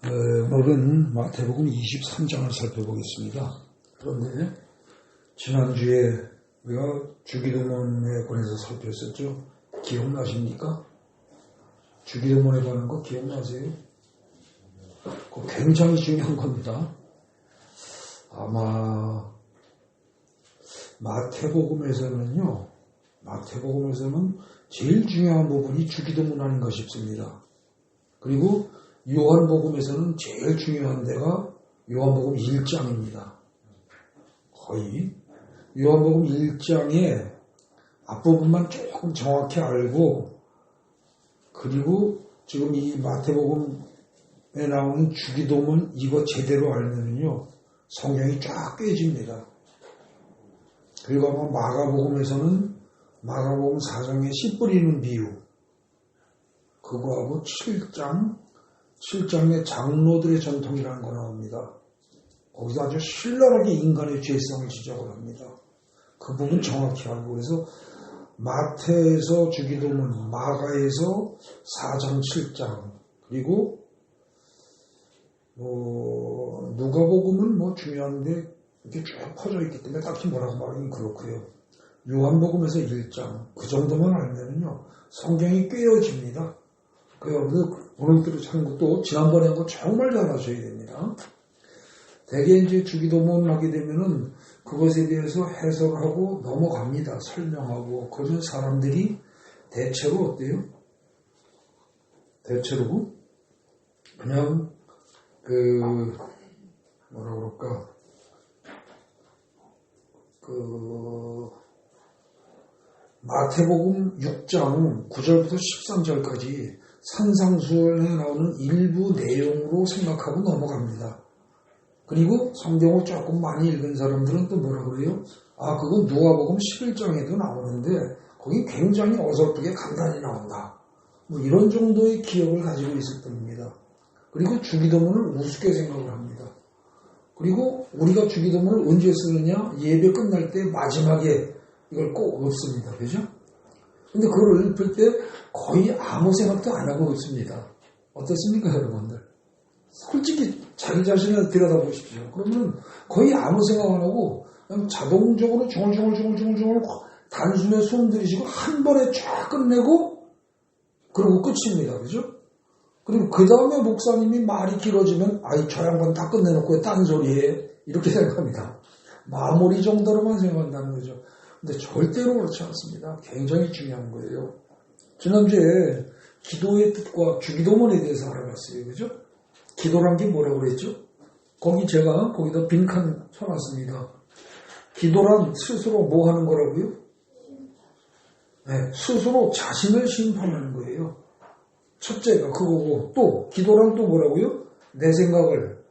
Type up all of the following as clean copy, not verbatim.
오늘은 마태복음 23장을 살펴보겠습니다. 그런데 지난주에 우리가 주기도문에 관해서 살펴봤었죠. 기억나십니까? 주기도문에 관한 거 기억나세요? 그거 굉장히 중요한 겁니다. 아마 마태복음에서는 제일 중요한 부분이 주기도문 아닌가 싶습니다. 그리고 요한복음에서는 제일 중요한 데가 요한복음 1장입니다. 거의 요한복음 1장의 앞부분만 조금 정확히 알고, 그리고 지금 이 마태복음에 나오는 주기도문 이거 제대로 알면요 성경이 쫙 깨집니다. 그리고 아마 마가복음에서는 마가복음 4장에 씨 뿌리는 비유, 그거하고 7장의 장로들의 전통이라는 거 나옵니다. 거기서 아주 신랄하게 인간의 죄성을 지적을 합니다. 그 부분 정확히 알고, 그래서 마태에서 주기도문, 마가에서 4장, 7장, 그리고 누가복음은 중요한데 이렇게 쭉 퍼져 있기 때문에 딱히 뭐라고 말하긴 그렇고요. 요한복음에서 1장, 그 정도만 알면요 성경이 꿰어집니다. 여러분들 오늘부터 하는 것도 지난번에 한 거 정말 잘 하셔야 됩니다. 대개 이제 주기도문 하게 되면은 그것에 대해서 해석을 하고 넘어갑니다. 설명하고. 그러면 사람들이 대체로 어때요? 대체로 그냥 마태복음 6장 9절부터 13절까지 산상수훈에 나오는 일부 내용으로 생각하고 넘어갑니다. 그리고 성경을 조금 많이 읽은 사람들은 또 뭐라 그래요? 그건 누가복음 11장에도 나오는데 거기 굉장히 어설프게 간단히 나온다. 이런 정도의 기억을 가지고 있을 뿐입니다. 그리고 주기도문을 우습게 생각을 합니다. 그리고 우리가 주기도문을 언제 쓰느냐? 예배 끝날 때 마지막에 이걸 꼭 읊습니다. 그죠? 근데 그걸 읊을 때 거의 아무 생각도 안 하고 읊습니다. 어떻습니까, 여러분들? 솔직히 자기 자신을 들여다보십시오. 그러면 거의 아무 생각 안 하고 그냥 자동적으로 중얼중얼 단숨에 숨 들이쉬고 한 번에 쫙 끝내고 그러고 끝입니다. 그죠? 그리고 그 다음에 목사님이 말이 길어지면 저 양반 다 끝내놓고 왜 딴 소리해? 이렇게 생각합니다. 마무리 정도로만 생각한다는 거죠. 근데 절대로 그렇지 않습니다. 굉장히 중요한 거예요. 지난주에 기도의 뜻과 주기도문에 대해서 알아봤어요. 그죠? 기도란 게 뭐라고 그랬죠? 거기다 빈칸 쳐놨습니다. 기도란 스스로 뭐 하는 거라고요? 네, 스스로 자신을 심판하는 거예요. 첫째가 그거고, 또 기도란 또 뭐라고요? 내 생각을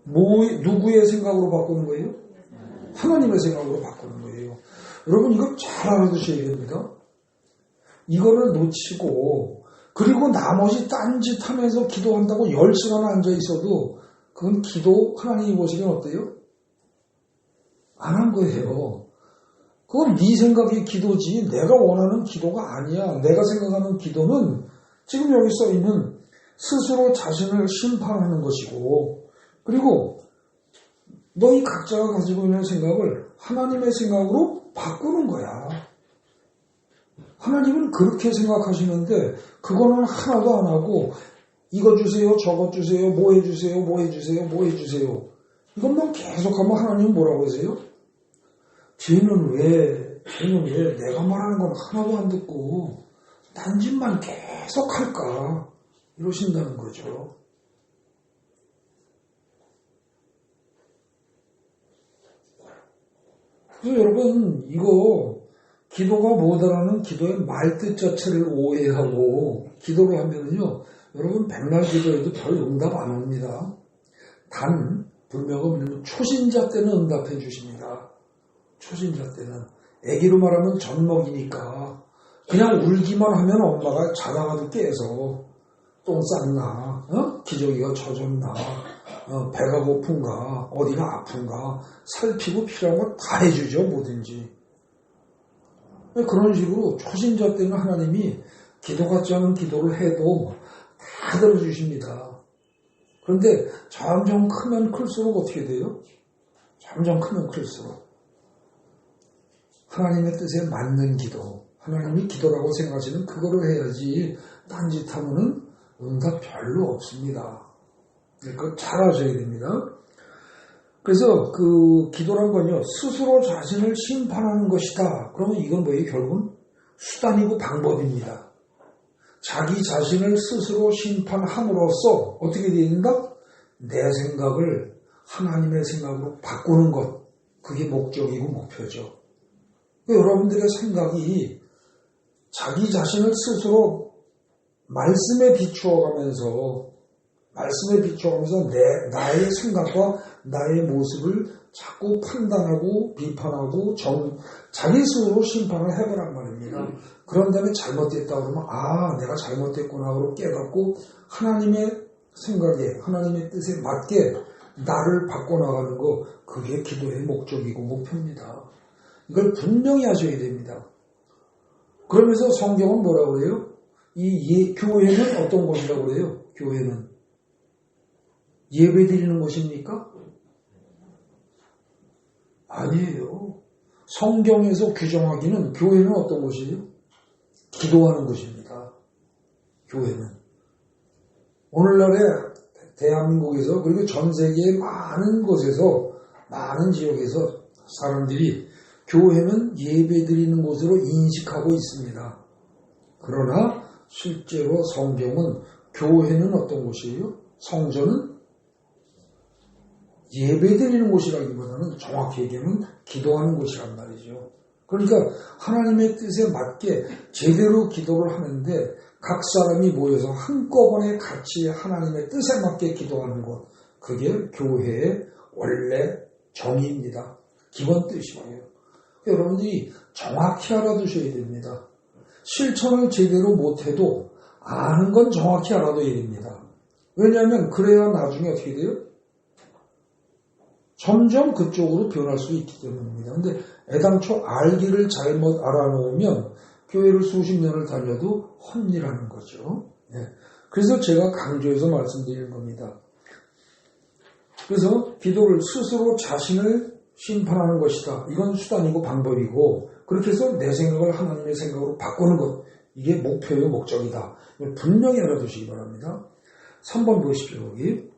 누구의 생각으로 바꾸는 거예요? 하나님의 생각으로 바꾸는 거예요. 여러분 이거 잘 알아두셔야 됩니다. 이거를 놓치고 그리고 나머지 딴짓 하면서 기도한다고 10시간 앉아 있어도 그건 기도 하나님이 보시기엔 어때요? 안 한 거예요. 그건 네 생각의 기도지 내가 원하는 기도가 아니야. 내가 생각하는 기도는 지금 여기 써있는 스스로 자신을 심판하는 것이고, 그리고 너희 각자가 가지고 있는 생각을 하나님의 생각으로 바꾸는 거야. 하나님은 그렇게 생각하시는데 그거는 하나도 안 하고 이거 주세요, 저거 주세요, 뭐 해주세요. 이것만 계속하면 하나님은 뭐라고 하세요? 쟤는 왜 내가 말하는 건 하나도 안 듣고 딴짓만 계속 할까? 이러신다는 거죠. 그래서 여러분 이거 기도가 뭐다라는 기도의 말뜻 자체를 오해하고 기도를 하면요 여러분 백날 기도해도 별 응답 안 합니다. 단 불명은 초신자 때는 응답해 주십니다. 초신자 때는 아기로 말하면 젖먹이니까 그냥 울기만 하면 엄마가 자다가도 깨서 똥 쌌나, 기저귀가 젖었나, 배가 고픈가, 어디가 아픈가 살피고 필요한 거 다 해주죠. 뭐든지. 그런 식으로 초신자 때는 하나님이 기도 같지 않은 기도를 해도 다 들어주십니다. 그런데 점점 크면 클수록 어떻게 돼요? 점점 크면 클수록 하나님의 뜻에 맞는 기도, 하나님이 기도라고 생각하시는 그거를 해야지 딴짓하면은 응답 별로 없습니다. 그거 잘 아셔야 됩니다. 그래서 그 기도란 건요, 스스로 자신을 심판하는 것이다. 그러면 이건 뭐예요? 결국은 수단이고 방법입니다. 자기 자신을 스스로 심판함으로써 어떻게 되어 있는가? 내 생각을 하나님의 생각으로 바꾸는 것. 그게 목적이고 목표죠. 여러분들의 생각이 자기 자신을 스스로 말씀에 비추어가면서 나의 생각과 나의 모습을 자꾸 판단하고 비판하고 자기 스스로 심판을 해보란 말입니다. 그런 다음에 잘못됐다 그러면 내가 잘못됐구나 그러고 깨닫고 하나님의 생각에 하나님의 뜻에 맞게 나를 바꿔나가는 거, 그게 기도의 목적이고 목표입니다. 이걸 분명히 하셔야 됩니다. 그러면서 성경은 뭐라고 그래요? 교회는 어떤 곳이라고 그래요? 교회는 예배 드리는 곳입니까? 아니에요. 성경에서 규정하기는 교회는 어떤 곳이에요? 기도하는 곳입니다. 교회는. 오늘날의 대한민국에서 그리고 전 세계의 많은 곳에서 많은 지역에서 사람들이 교회는 예배 드리는 곳으로 인식하고 있습니다. 그러나 실제로 성경은 교회는 어떤 곳이에요? 성전은 예배 드리는 곳이라기보다는 정확히 얘기하면 기도하는 곳이란 말이죠. 그러니까 하나님의 뜻에 맞게 제대로 기도를 하는데 각 사람이 모여서 한꺼번에 같이 하나님의 뜻에 맞게 기도하는 것, 그게 교회의 원래 정의입니다. 기본 뜻이에요. 여러분들이 정확히 알아두셔야 됩니다. 실천을 제대로 못해도 아는 건 정확히 알아둬야 됩니다. 왜냐하면 그래야 나중에 어떻게 돼요? 점점 그쪽으로 변할 수 있기 때문입니다. 근데 애당초 알기를 잘못 알아놓으면 교회를 수십 년을 다녀도 헛일하는 거죠. 네. 그래서 제가 강조해서 말씀드리는 겁니다. 그래서 기도를 스스로 자신을 심판하는 것이다. 이건 수단이고 방법이고, 그렇게 해서 내 생각을 하나님의 생각으로 바꾸는 것, 이게 목표요 목적이다. 분명히 알아두시기 바랍니다. 3번 보십시오. 여기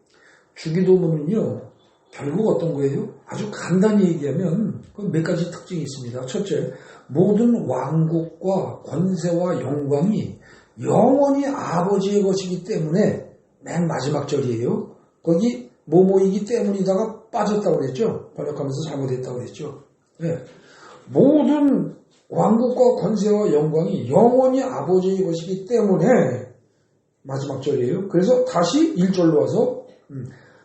주기도문은요, 결국 어떤 거예요? 아주 간단히 얘기하면 몇 가지 특징이 있습니다. 첫째, 모든 왕국과 권세와 영광이 영원히 아버지의 것이기 때문에, 맨 마지막 절이에요. 거기 뭐뭐이기 때문이다가 빠졌다고 그랬죠? 번역하면서 잘못했다고 그랬죠? 네. 모든 왕국과 권세와 영광이 영원히 아버지의 것이기 때문에, 마지막 절이에요. 그래서 다시 1절로 와서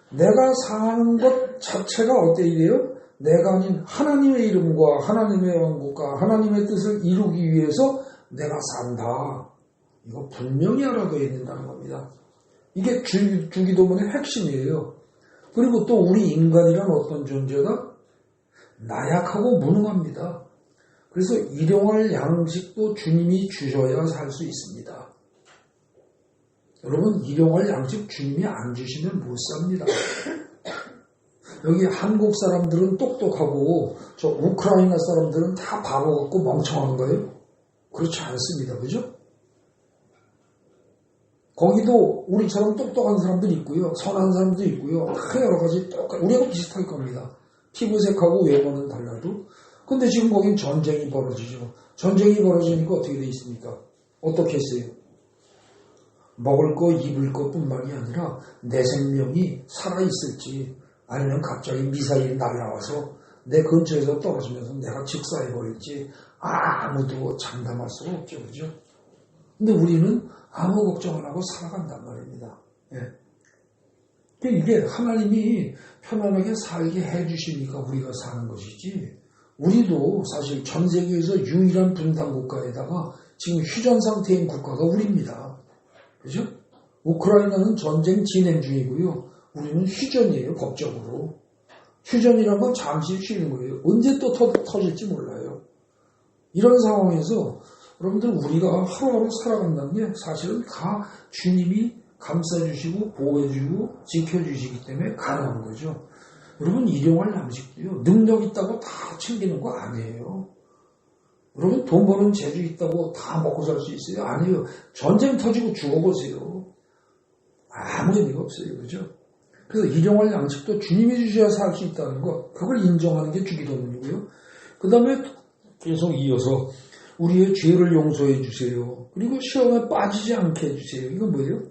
내가 사는 것 자체가 어때 이래요? 내가 아닌 하나님의 이름과 하나님의 왕국과 하나님의 뜻을 이루기 위해서 내가 산다. 이거 분명히 알아둬야 된다는 겁니다. 이게 주기도문의 핵심이에요. 그리고 또 우리 인간이란 어떤 존재다? 나약하고 무능합니다. 그래서 일용할 양식도 주님이 주셔야 살 수 있습니다. 여러분, 일용할 양식 주님이 안 주시면 못 삽니다. 여기 한국 사람들은 똑똑하고 저 우크라이나 사람들은 다 바보 같고 멍청한 거예요? 그렇지 않습니다. 그죠? 거기도 우리처럼 똑똑한 사람들이 있고요. 선한 사람도 있고요. 다 여러 가지 우리하고 비슷할 겁니다. 피부색하고 외모는 달라도. 근데 지금 거긴 전쟁이 벌어지죠. 전쟁이 벌어지니까 어떻게 돼 있습니까? 어떻게 했어요? 먹을 거, 입을 것뿐만이 아니라 내 생명이 살아있을지, 아니면 갑자기 미사일이 날아와서 내 근처에서 떨어지면서 내가 직사해버릴지 아무도 장담할 수가 없죠. 그죠? 근데 우리는 아무 걱정 안 하고 살아간단 말입니다. 예. 이게 하나님이 편안하게 살게 해주시니까 우리가 사는 것이지, 우리도 사실 전 세계에서 유일한 분단 국가에다가 지금 휴전 상태인 국가가 우리입니다. 그죠? 우크라이나는 전쟁 진행 중이고요. 우리는 휴전이에요, 법적으로. 휴전이란 건 잠시 쉬는 거예요. 언제 또 터질지 몰라요. 이런 상황에서 여러분들 우리가 하루하루 살아간다는 게 사실은 다 주님이 감싸주시고 보호해주고 지켜주시기 때문에 가능한 거죠. 여러분 일용할 양식도요. 능력 있다고 다 챙기는 거 아니에요. 여러분 돈 버는 재주 있다고 다 먹고 살 수 있어요? 아니에요. 전쟁 터지고 죽어보세요. 아무 의미가 없어요. 그죠? 그래서 일용할 양식도 주님이 주셔야 살 수 있다는 것, 그걸 인정하는 게 주기도문이고요. 그 다음에 계속 이어서 우리의 죄를 용서해 주세요. 그리고 시험에 빠지지 않게 해주세요. 이건 뭐예요?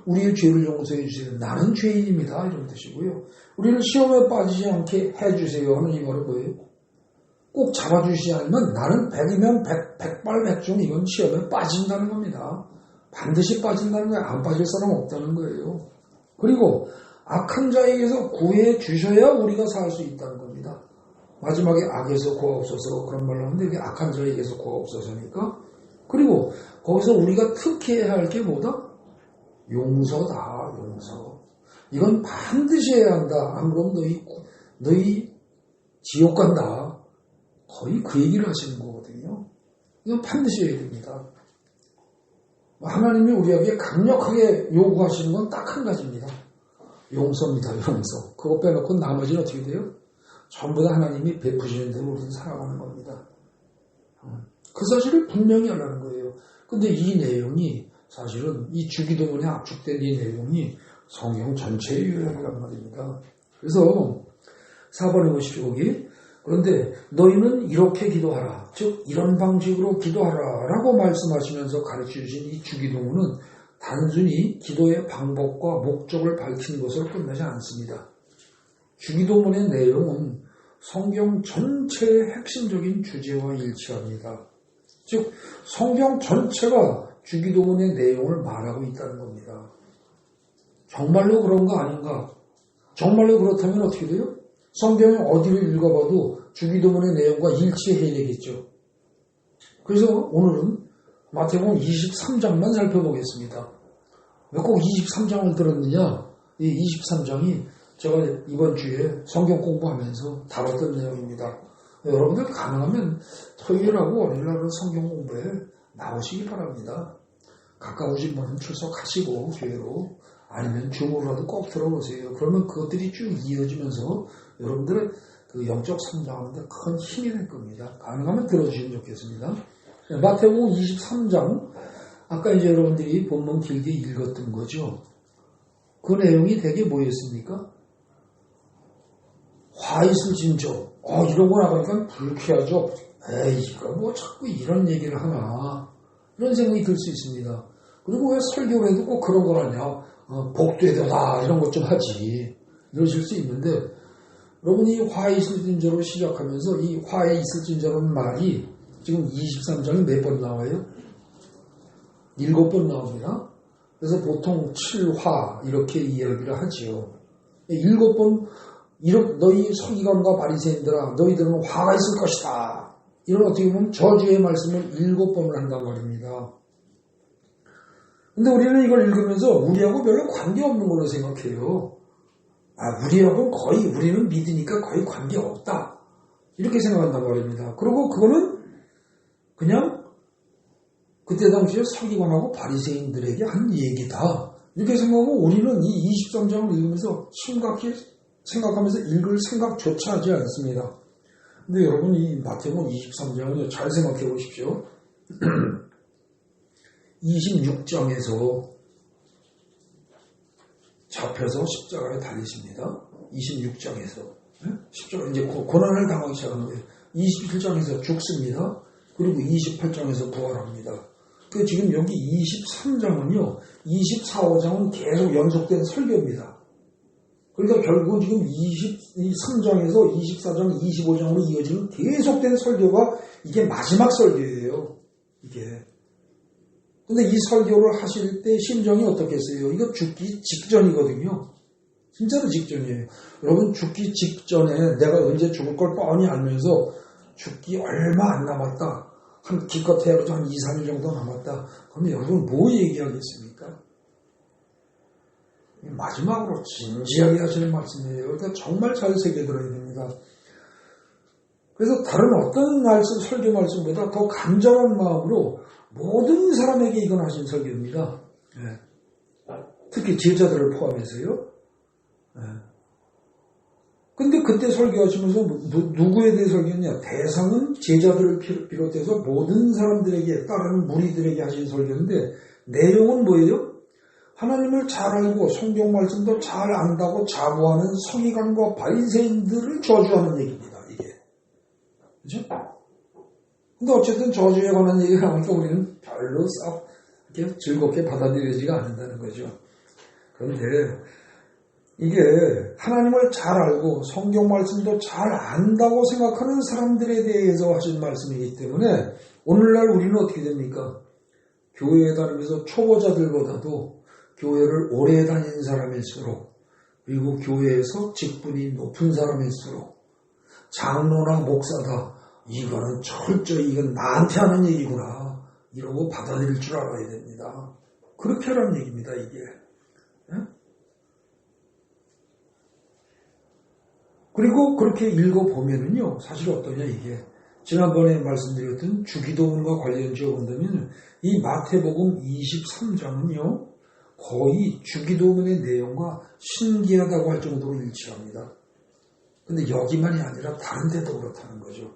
우리의 죄를 용서해 주세요. 나는 죄인입니다. 이런 뜻이고요. 우리를 시험에 빠지지 않게 해주세요 하는 이 말은 뭐예요? 꼭 잡아주시지 않으면 나는 백이면 백발백중 이건 시험에 빠진다는 겁니다. 반드시 빠진다는 거예요. 안 빠질 사람 없다는 거예요. 그리고 악한 자에게서 구해 주셔야 우리가 살 수 있다는 겁니다. 마지막에 악에서 구하옵소서 그런 말을 하는데 이게 악한 자에게서 구하옵소서니까. 그리고 거기서 우리가 특히 해야 할 게 뭐다? 용서다. 용서. 이건 반드시 해야 한다. 안 그러면 너희 지옥 간다. 거의 그 얘기를 하시는 거거든요. 이건 반드시 해야 됩니다. 하나님이 우리에게 강력하게 요구하시는 건 딱 한 가지입니다. 용서입니다. 용서. 그거 빼놓고 나머지는 어떻게 돼요? 전부 다 하나님이 베푸시는 대로 우리는 살아가는 겁니다. 그 사실을 분명히 하라는 거예요. 근데 이 내용이 사실은 이 주기도문에 압축된 이 내용이 성경 전체의 요약이란 말입니다. 그래서 4번에 보시죠. 여기. 그런데 너희는 이렇게 기도하라. 즉 이런 방식으로 기도하라 라고 말씀하시면서 가르쳐주신 이 주기도문은 단순히 기도의 방법과 목적을 밝히는 것으로 끝나지 않습니다. 주기도문의 내용은 성경 전체의 핵심적인 주제와 일치합니다. 즉 성경 전체가 주기도문의 내용을 말하고 있다는 겁니다. 정말로 그런 거 아닌가? 정말로 그렇다면 어떻게 돼요? 성경의 어디를 읽어봐도 주기도문의 내용과 일치해야 되겠죠. 그래서 오늘은 마태복음 23장만 살펴보겠습니다. 왜 꼭 23장을 들었느냐? 이 23장이 제가 이번 주에 성경 공부하면서 다뤘던 내용입니다. 여러분들 가능하면 토요일하고 월요일날 성경 공부에 나오시기 바랍니다. 가까우신 분은 출석하시고 교회로 아니면 줌으로라도 꼭 들어보세요. 그러면 그것들이 쭉 이어지면서 여러분들의 그 영적 성장하는데 큰 힘이 될 겁니다. 가능하면 들어주시면 좋겠습니다. 마태복음 23장 아까 이제 여러분들이 본문 길게 읽었던 거죠. 그 내용이 되게 뭐였습니까? 화 있을 진저. 이런 거 나가니까 불쾌하죠. 이거 뭐 자꾸 이런 얘기를 하나. 이런 생각이 들 수 있습니다. 그리고 왜 설교를 해도 꼭 그런 걸 하냐. 복되도다 이런 것 좀 하지. 이러실 수 있는데 여러분이 화 있을 진저로 시작하면서 이 화에 있을 진저라는 말이 지금 23장에 몇 번 나와요? 7번 나옵니다. 그래서 보통 7화 이렇게 이야기를 하지요. 7번 너희 서기관과 바리새인들아 너희들은 화가 있을 것이다. 이런 어떻게 보면 저주의 말씀을 7번을 한단 말입니다. 근데 우리는 이걸 읽으면서 우리하고 별로 관계없는 걸로 생각해요. 우리하고는 거의 우리는 믿으니까 거의 관계없다. 이렇게 생각한단 말입니다. 그리고 그거는 그냥 그때 당시에 서기관하고 바리새인들에게 한 얘기다. 이렇게 생각하고 우리는 이 23장을 읽으면서 심각히 생각하면서 읽을 생각조차 하지 않습니다. 근데 여러분 이 마태복음 23장을 잘 생각해 보십시오. 26장에서 잡혀서 십자가에 달리십니다. 26장에서 십자가 이제 고난을 당하기 시작하는 거예요. 27장에서 죽습니다. 그리고 28장에서 부활합니다. 그 지금 여기 23장은요, 24장은 계속 연속된 설교입니다. 그러니까 결국 지금 23장에서 24장, 25장으로 이어지는 계속된 설교가 이게 마지막 설교예요. 이게. 근데 이 설교를 하실 때 심정이 어떻겠어요? 이거 죽기 직전이거든요. 진짜로 직전이에요. 여러분 죽기 직전에 내가 언제 죽을 걸 뻔히 알면서 죽기 얼마 안 남았다. 기껏 해야죠. 한 2, 3일 정도 남았다. 그럼 여러분 뭐 얘기하겠습니까? 마지막으로 진지하게 하시는 말씀이에요. 그러니까 정말 잘 새겨들어야 됩니다. 그래서 다른 어떤 말씀, 설교 말씀보다 더 간절한 마음으로 모든 사람에게 이건 하신 설교입니다. 특히 제자들을 포함해서요. 근데 그때 설교하시면서 누구에 대해 설교했냐? 대상은 제자들을 비롯해서 모든 사람들에게, 따르는 무리들에게 하신 설교인데 내용은 뭐예요? 하나님을 잘 알고 성경 말씀도 잘 안다고 자부하는 서기관과 바리새인들을 저주하는 얘기입니다. 이게. 그죠? 근데 어쨌든 저주에 관한 얘기가 나오니까 우리는 별로 이렇게 즐겁게 받아들여지가 않는다는 거죠. 그런데 이게 하나님을 잘 알고 성경 말씀도 잘 안다고 생각하는 사람들에 대해서 하신 말씀이기 때문에 오늘날 우리는 어떻게 됩니까? 교회에 다니면서 초보자들보다도 교회를 오래 다닌 사람일수록, 그리고 교회에서 직분이 높은 사람일수록 장로나 목사다, 이거는 철저히 이건 나한테 하는 얘기구나 이러고 받아들일 줄 알아야 됩니다. 그렇게 하라는 얘기입니다. 이게. 그리고 그렇게 읽어보면은요, 사실 어떠냐 이게. 지난번에 말씀드렸던 주기도문과 관련지어 본다면 이 마태복음 23장은요 거의 주기도문의 내용과 신기하다고 할 정도로 일치합니다. 근데 여기만이 아니라 다른 데도 그렇다는 거죠.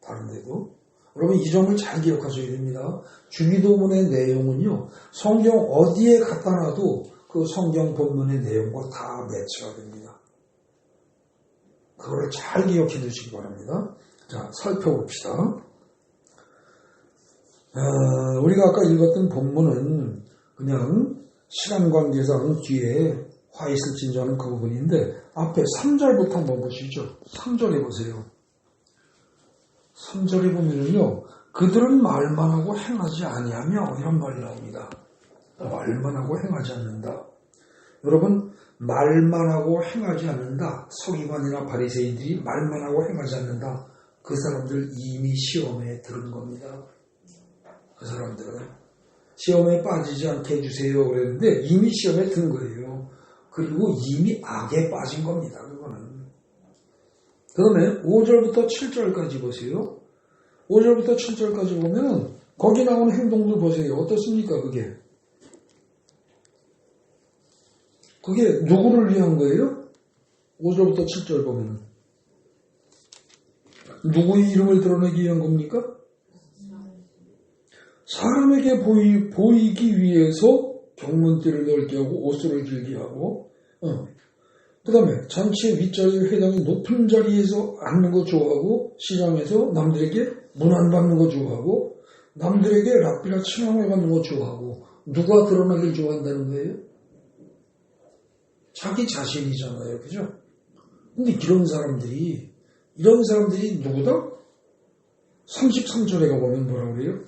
다른 데도. 여러분 이 점을 잘 기억하셔야 됩니다. 주기도문의 내용은요 성경 어디에 갖다 놔도 그 성경 본문의 내용과 다 매치가 됩니다. 그거를 잘 기억해 두시기 바랍니다. 자, 살펴봅시다. 우리가 아까 읽었던 본문은 그냥 시간 관계상 뒤에 화 있을 진저는 그 부분인데 앞에 3절부터 한번 보시죠. 3절에 보세요. 3절에 보면은요, 그들은 말만 하고 행하지 아니하며 이런 말이 나옵니다. 말만 하고 행하지 않는다. 여러분, 말만 하고 행하지 않는다. 서기관이나 바리새인들이 말만 하고 행하지 않는다. 그 사람들 이미 시험에 들은 겁니다. 그 사람들은 시험에 빠지지 않게 해주세요 그랬는데 이미 시험에 든 거예요. 그리고 이미 악에 빠진 겁니다. 그거는. 그 다음에 5절부터 7절까지 보세요. 5절부터 7절까지 보면 거기 나오는 행동들 보세요. 어떻습니까 그게? 그게 누구를 위한 거예요? 5절부터 7절 보면 누구의 이름을 드러내기 위한 겁니까? 사람에게 보이기 위해서 경문띠를 넓게 하고 옷을 길게 하고 그 다음에 잔치의 윗자리에 회당이 높은 자리에서 앉는 거 좋아하고 시장에서 남들에게 문안 받는 거 좋아하고 남들에게 랍비라 칭함을 받는 거 좋아하고 누가 드러나길 좋아한다는 거예요? 자기 자신이잖아요. 그죠? 근데 이런 사람들이 누구다? 33절에 가보면 뭐라고 그래요?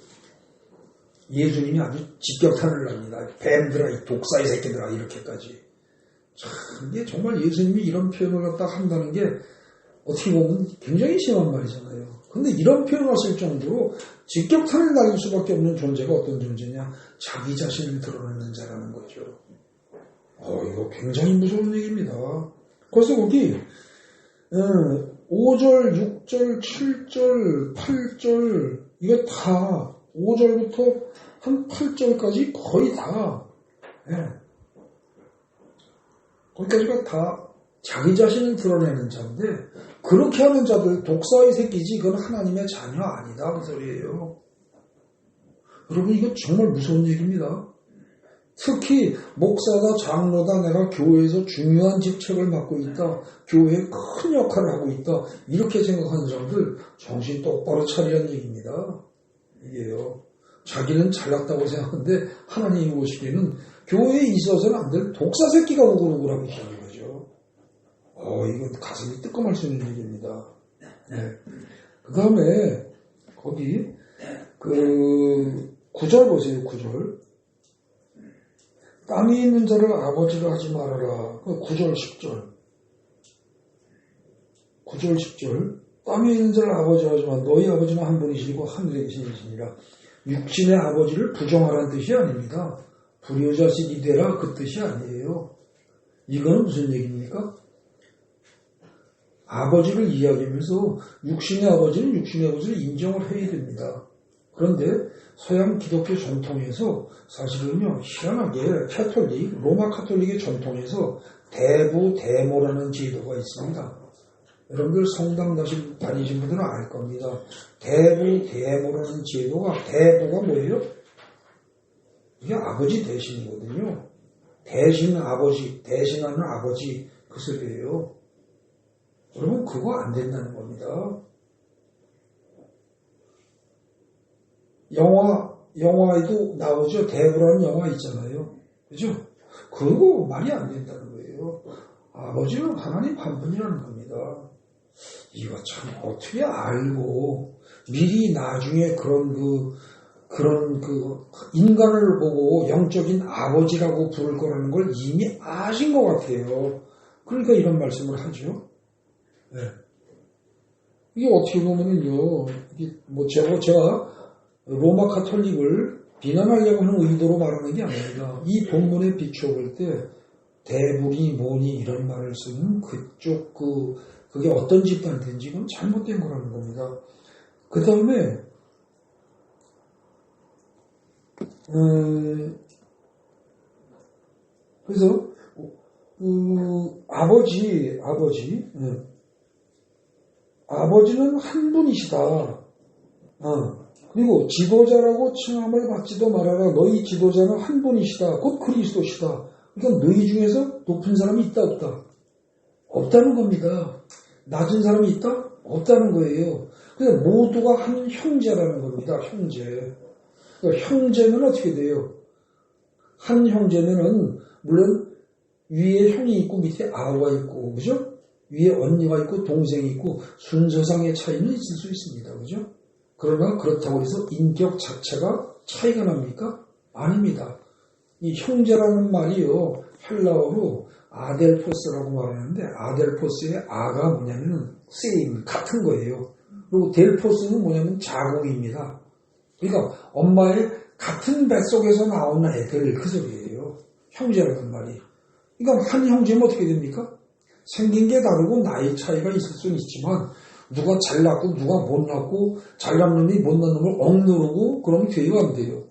예수님이 아주 직격탄을 납니다. 뱀들아, 이 독사의 새끼들아, 이렇게까지. 참, 이게 정말 예수님이 이런 표현을 갖다 한다는 게 어떻게 보면 굉장히 심한 말이잖아요. 근데 이런 표현을 하실 정도로 직격탄을 날릴 수밖에 없는 존재가 어떤 존재냐? 자기 자신을 드러내는 자라는 거죠. 이거 굉장히 무서운 얘기입니다. 그래서 거기 5절, 6절, 7절, 8절 이거 다 5절부터 한 8절까지 거의 다 거기까지가 다 자기 자신을 드러내는 자인데 그렇게 하는 자들 독사의 새끼지 그건 하나님의 자녀 아니다 그 소리예요. 여러분 이거 정말 무서운 얘기입니다. 특히 목사다 장로다 내가 교회에서 중요한 직책을 맡고 있다. 교회에 큰 역할을 하고 있다. 이렇게 생각하는 사람들 정신 똑바로 차리라는 얘기입니다. 이게요. 자기는 잘났다고 생각하는데 하나님이 보시기에는 교회에 있어서는 안 될 독사 새끼가 우글우글하고 있다는 거죠. 이건 가슴이 뜨끔할 수 있는 얘기입니다. 네. 그 다음에 거기 9절 보세요. 9절. 땅에 있는 자를 아버지로 하지 말아라. 9절 10절. 9절 10절. 땅에 있는 자를 아버지로 하지 마. 너희 아버지는 한 분이시고 하늘에 계시니라. 육신의 아버지를 부정하라는 뜻이 아닙니다. 불효자식이 되라 그 뜻이 아니에요. 이거는 무슨 얘기입니까? 아버지를 이야기하면서 육신의 아버지는 육신의 아버지를 인정을 해야 됩니다. 그런데 서양 기독교 전통에서 사실은요, 희한하게 로마 카톨릭의 전통에서 대부 대모라는 제도가 있습니다. 여러분들 성당 다니신 분들은 알 겁니다. 대부 대모라는 제도가, 대부가 뭐예요? 이게 아버지 대신이거든요. 대신하는 아버지 그 소리예요. 여러분 그거 안 된다는 겁니다. 영화에도 나오죠. 대부라는 영화 있잖아요. 그죠? 그거 말이 안 된다는 거예요. 아버지는 하나님 한 분이라는 겁니다. 이거 참 어떻게 알고 미리 나중에 그런 인간을 보고 영적인 아버지라고 부를 거라는 걸 이미 아신 것 같아요. 그러니까 이런 말씀을 하죠. 네. 이게 어떻게 보면은요, 제가 로마 카톨릭을 비난하려고 하는 의도로 말하는 게 아닙니다. 이 본문에 비추어볼 때 대부리 뭐니 이런 말을 쓰는 그쪽 그게 어떤 집단인지 그건 잘못된 거라는 겁니다. 그 다음에 그래서 아버지는 한 분이시다. 그리고 지도자라고 칭함을 받지도 말아라. 너희 지도자는 한 분이시다. 곧 그리스도시다. 그러니까 너희 중에서 높은 사람이 있다 없다? 없다는 겁니다. 낮은 사람이 있다? 없다는 거예요. 그래서 모두가 한 형제라는 겁니다. 형제. 그러니까 형제는 어떻게 돼요? 한 형제면은 물론 위에 형이 있고 밑에 아우가 있고, 그죠? 위에 언니가 있고 동생이 있고 순서상의 차이는 있을 수 있습니다. 그죠? 그러나 그렇다고 해서 인격 자체가 차이가 납니까? 아닙니다. 이 형제라는 말이요, 헬라어로 아델포스라고 말하는데, 아델포스의 아가 뭐냐면 same, 같은 거예요. 그리고 델포스는 뭐냐면 자궁입니다. 그러니까 엄마의 같은 뱃속에서 나온 애들, 그 소리예요. 형제라는 말이. 그러니까 한 형제면 어떻게 됩니까? 생긴 게 다르고 나이 차이가 있을 수는 있지만 누가 잘났고 누가 못났고 잘난 놈이 못난 놈을 억누르고 그러면 돼요, 안 돼요?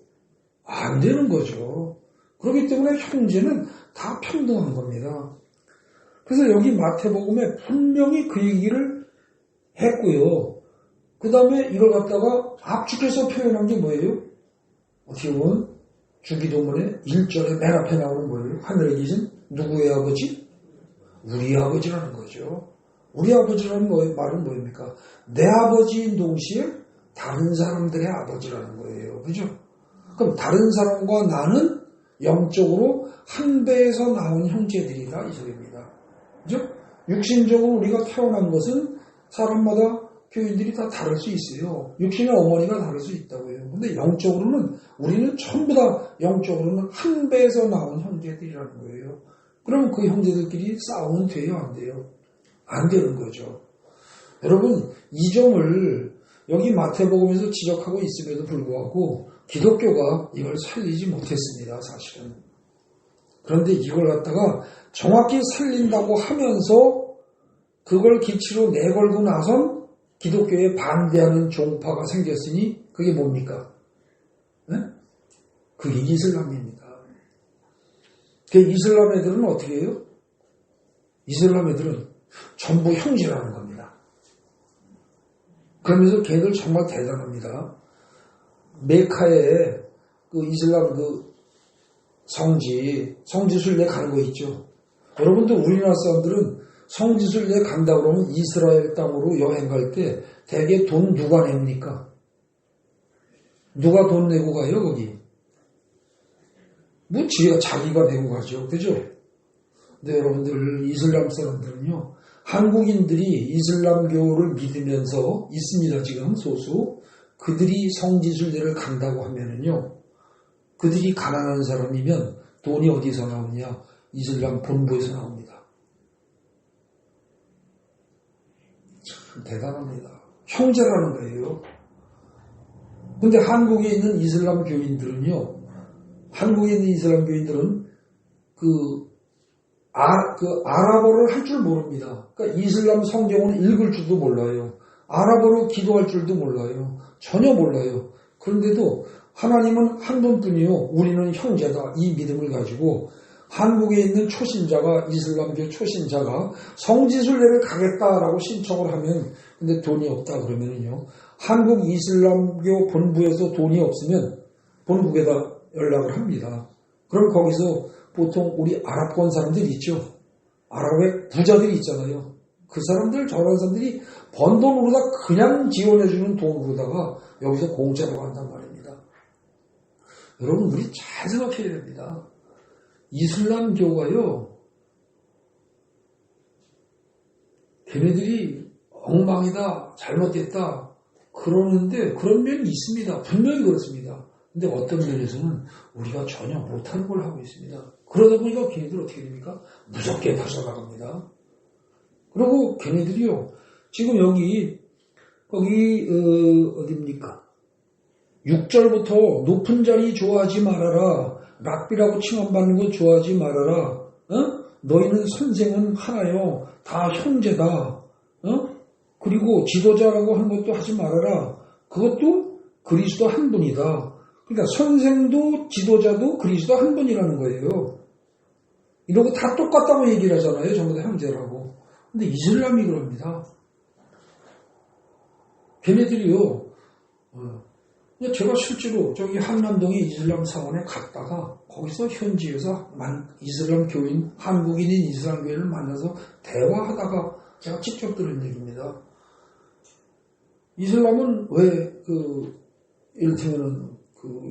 안 되는 거죠. 그렇기 때문에 형제는 다 평등한 겁니다. 그래서 여기 마태복음에 분명히 그 얘기를 했고요. 그 다음에 이걸 갖다가 압축해서 표현한 게 뭐예요? 어떻게 보면 주기도문의 1절에 맨 앞에 나오는 뭐예요? 하늘에 계신 누구의 아버지? 우리 아버지라는 거죠. 우리 아버지라는 말은 뭐입니까? 내 아버지인 동시에 다른 사람들의 아버지라는 거예요. 그죠? 그럼 다른 사람과 나는 영적으로 한 배에서 나온 형제들이다, 이 소리입니다. 그죠? 육신적으로 우리가 태어난 것은 사람마다 교인들이 다 다를 수 있어요. 육신의 어머니가 다를 수 있다고요. 근데 영적으로는 우리는 전부 다 영적으로는 한 배에서 나온 형제들이라는 거예요. 그럼 그 형제들끼리 싸우면 돼요, 안 돼요? 안 되는 거죠. 여러분, 이 점을 여기 마태복음에서 지적하고 있음에도 불구하고 기독교가 이걸 살리지 못했습니다, 사실은. 그런데 이걸 갖다가 정확히 살린다고 하면서 그걸 기치로 내걸고 나선 기독교에 반대하는 종파가 생겼으니 그게 뭡니까? 네? 그게 이슬람입니다. 그 이슬람 애들은 어떻게 해요? 이슬람 애들은 전부 형제라는 겁니다. 그러면서 걔들 정말 대단합니다. 메카에 그 이슬람 그 성지순례 가는 거 있죠. 여러분들 우리나라 사람들은 성지순례 간다 그러면 이스라엘 땅으로 여행 갈 때 대개 돈 누가 냅니까? 누가 돈 내고 가요, 거기? 뭐 자기가 내고 가죠. 그죠? 근데 여러분들 이슬람 사람들은요, 한국인들이 이슬람교를 믿으면서 있습니다. 지금 소수. 그들이 성지순례를 간다고 하면은요, 그들이 가난한 사람이면 돈이 어디서 나오냐? 이슬람 본부에서 나옵니다. 참 대단합니다. 형제라는 거예요. 근데 한국에 있는 이슬람 교인들은요, 한국에 있는 이슬람 교인들은 아랍어를 할 줄 모릅니다. 그러니까 이슬람 성경을 읽을 줄도 몰라요. 아랍어로 기도할 줄도 몰라요. 전혀 몰라요. 그런데도 하나님은 한 분뿐이요. 우리는 형제다. 이 믿음을 가지고 한국에 있는 초신자가 이슬람교 초신자가 성지순례를 가겠다라고 신청을 하면 근데 돈이 없다 그러면은요. 한국 이슬람교 본부에서 돈이 없으면 본국에다 연락을 합니다. 그럼 거기서 보통 우리 아랍권 사람들 있죠. 아랍의 부자들이 있잖아요. 그 사람들 저런 사람들이 번 돈으로다 그냥 지원해주는 돈으로다가 여기서 공짜로 간단 말입니다. 여러분 우리 잘 생각해야 됩니다. 이슬람교가요. 걔네들이 엉망이다 잘못됐다 그러는데 그런 면이 있습니다. 분명히 그렇습니다. 근데 어떤 면에서는 우리가 전혀 못하는 걸 하고 있습니다. 그러다 보니까 걔네들 어떻게 됩니까? 무섭게 빠져나갑니다. 그리고 걔네들이요. 지금 거기 어딥니까? 6절부터 높은 자리 좋아하지 말아라. 랍비라고 칭함받는 거 좋아하지 말아라. 너희는 선생은 하나요. 다 형제다. 그리고 지도자라고 하는 것도 하지 말아라. 그것도 그리스도 한 분이다. 그러니까 선생도 지도자도 그리스도 한 분이라는 거예요. 이러고 다 똑같다고 얘기를 하잖아요. 전부 다 형제라고. 근데 이슬람이 그럽니다. 걔네들이요. 제가 실제로 저기 한남동의 이슬람 사원에 갔다가 거기서 현지에서 이슬람 교인, 한국인인 이슬람 교인을 만나서 대화하다가 제가 직접 들은 얘기입니다. 이슬람은 왜 이를테면은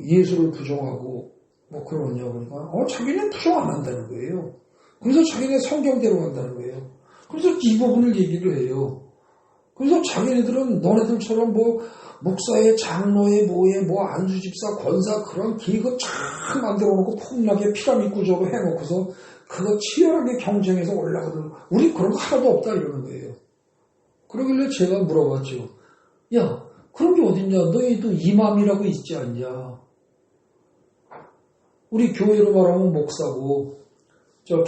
예수를 부정하고 뭐 그러냐 그러니까 자기는 부정 안 한다는 거예요. 그래서 자기네 성경대로 한다는 거예요. 그래서 이 부분을 얘기를 해요. 그래서 자기네들은 너네들처럼 뭐 목사의 장로의 뭐 안수집사 권사 그런 계급 쫙 만들어 놓고 폭락의 피라미드 구조로 해놓고서 그거 치열하게 경쟁해서 올라가던 우리 그런 거 하나도 없다 이러는 거예요. 그러길래 제가 물어봤죠. 야 그런 게 어딨냐. 너희도 이맘이라고 있지 않냐. 우리 교회로 말하면 목사고 저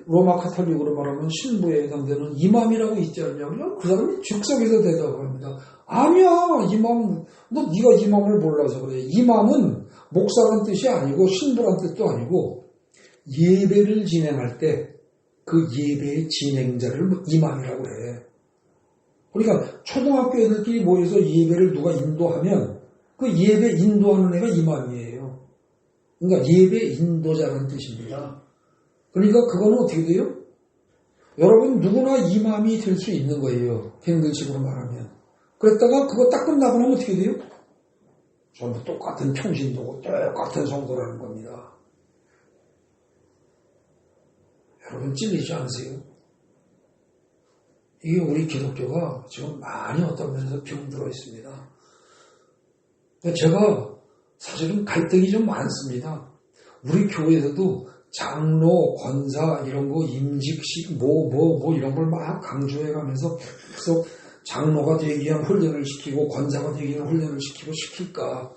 로마 카톨릭으로 말하면 신부에 해당되는 이맘이라고 있지 않냐. 그냥 그 사람이 즉석에서 대답을 합니다. 아니야 이맘 너 네가 이맘을 몰라서 그래. 이맘은 목사란 뜻이 아니고 신부란 뜻도 아니고 예배를 진행할 때 그 예배의 진행자를 이맘이라고 해. 그러니까 초등학교 애들끼리 모여서 예배를 누가 인도하면 그 예배 인도하는 애가 이맘이에요. 그러니까 예배 인도자라는 뜻입니다. 그러니까 그거는 어떻게 돼요? 여러분 누구나 이맘이 될 수 있는 거예요. 갱글식으로 말하면. 그랬다가 그거 딱 끝나고 나면 어떻게 돼요? 전부 똑같은 평신도고 똑같은 성도라는 겁니다. 여러분 찔리지 않으세요? 이게 우리 기독교가 지금 많이 어떤 면에서 병들어 있습니다. 제가 사실은 갈등이 좀 많습니다. 우리 교회에서도 장로, 권사 이런 거 임직식 뭐 이런 걸 막 강조해 가면서 계속 장로가 되기 위한 훈련을 시키고 권사가 되기 위한 훈련을 시킬까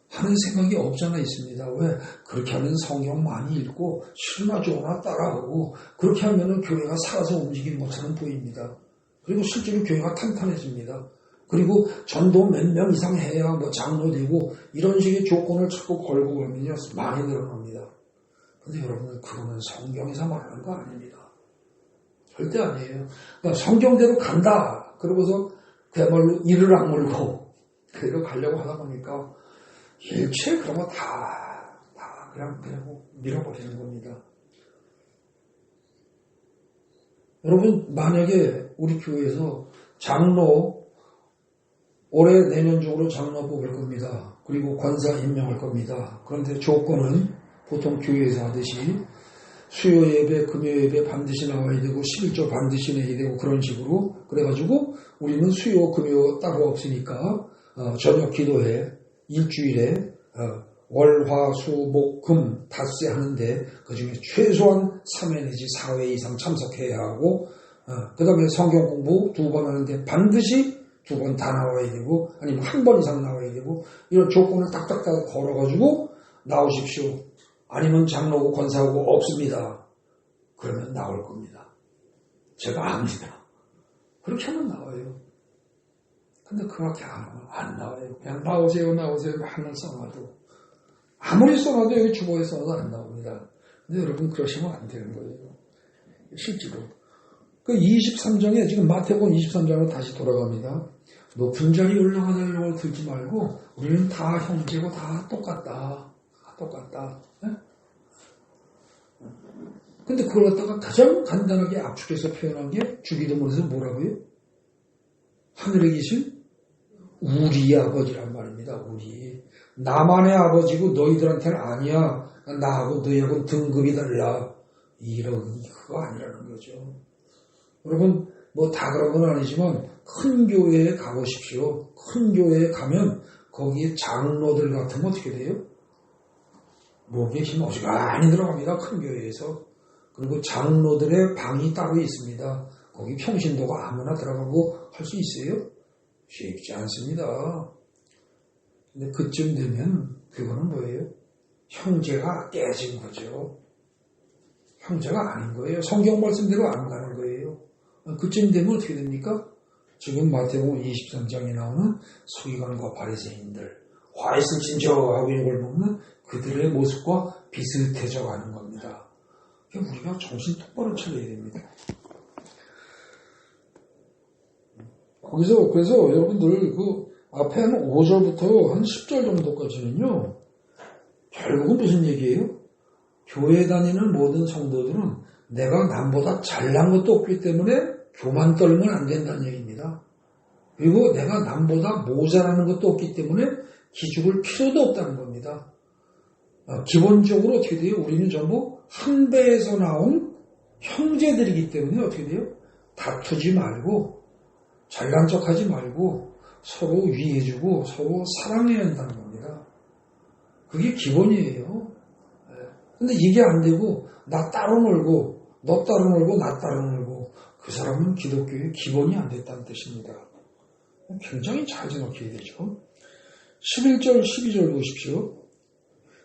하는 생각이 없잖아 있습니다. 왜? 그렇게 하면 성경 많이 읽고 실마 좋으나 따라하고 그렇게 하면은 교회가 살아서 움직이는 것처럼 보입니다. 그리고 실제로 교회가 탄탄해집니다. 그리고 전도 몇 명 이상 해야 뭐 장로 되고 이런 식의 조건을 자꾸 걸고 그러면요 많이 늘어납니다. 근데 여러분들 그거는 성경에서 말하는 거 아닙니다. 절대 아니에요. 그러니까 성경대로 간다. 그러고서 그야말로 이를 악물고 그대로 가려고 하다 보니까 일체 그런 거 다 그냥 밀어버리는 겁니다. 여러분 만약에 우리 교회에서 장로 올해 내년 중으로 장로 뽑을 겁니다. 그리고 권사 임명할 겁니다. 그런데 조건은 보통 교회에서 하듯이 수요 예배, 금요 예배 반드시 나와야 되고 11조 반드시 내야 되고 그런 식으로 그래가지고 우리는 수요, 금요 따로 없으니까 저녁 기도회 일주일에 월, 화, 수, 목, 금 닷새 하는데 그중에 최소한 3회 내지 4회 이상 참석해야 하고 그 다음에 성경 공부 2번 하는데 반드시 2번 다 나와야 되고 아니면 1번 이상 나와야 되고 이런 조건을 딱딱딱 걸어가지고 나오십시오. 아니면 장로고 권사고 없습니다. 그러면 나올 겁니다. 제가 압니다. 그렇게 하면 나와요. 근데 그렇게 안 나와요. 그냥 나오세요, 나오세요. 맨날 써놔도. 아무리 써놔도 여기 주보에 써도 안 나옵니다. 근데 여러분 그러시면 안 되는 거예요. 실제로. 그 23장에 지금 마태복음 23장으로 다시 돌아갑니다. 높은 자리 올라가려고 들지 말고 우리는 다 형제고 다 똑같다. 다 똑같다. 네? 근데 그걸 갖다가 가장 간단하게 압축해서 표현한 게 주기도문에서 뭐라고요? 하늘에 계신 우리 아버지란 말입니다. 우리. 나만의 아버지고 너희들한테는 아니야. 나하고 너희하고 등급이 달라. 이런 그거 아니라는 거죠. 여러분 뭐 다 그런 건 아니지만 큰 교회에 가보십시오. 큰 교회에 가면 거기에 장로들 같은 거 어떻게 돼요? 목에 힘 어지간히 들어갑니다. 큰 교회에서. 그리고 장로들의 방이 따로 있습니다. 거기 평신도가 아무나 들어가고 할 수 있어요? 쉽지 않습니다. 근데 그쯤 되면 그거는 뭐예요? 형제가 깨진 거죠. 형제가 아닌 거예요. 성경 말씀대로 안 가는 거예요. 그쯤 되면 어떻게 됩니까? 지금 마태복음 23장에 나오는 서기관과 바리새인들 화 있을 진저 하고 이걸 먹는 그들의 모습과 비슷해져 가는 겁니다. 우리가 정신 똑바로 차려야 됩니다. 거기서 그래서 여러분들 그 앞에 한 5절부터 한 10절 정도까지는요. 결국은 무슨 얘기예요? 교회 다니는 모든 성도들은 내가 남보다 잘난 것도 없기 때문에 교만 떨면 안 된다는 얘기입니다. 그리고 내가 남보다 모자라는 것도 없기 때문에 기죽을 필요도 없다는 겁니다. 기본적으로 어떻게 돼요? 우리는 전부 한 배에서 나온 형제들이기 때문에 어떻게 돼요? 다투지 말고 잘난 척하지 말고 서로 위해주고 서로 사랑해야 한다는 겁니다. 그게 기본이에요. 근데 이게 안 되고 나 따로 놀고 너 따로 놀고 나 따로 놀고 그 사람은 기독교의 기본이 안 됐다는 뜻입니다. 굉장히 잘 생각해야 되죠. 11절 12절 보십시오.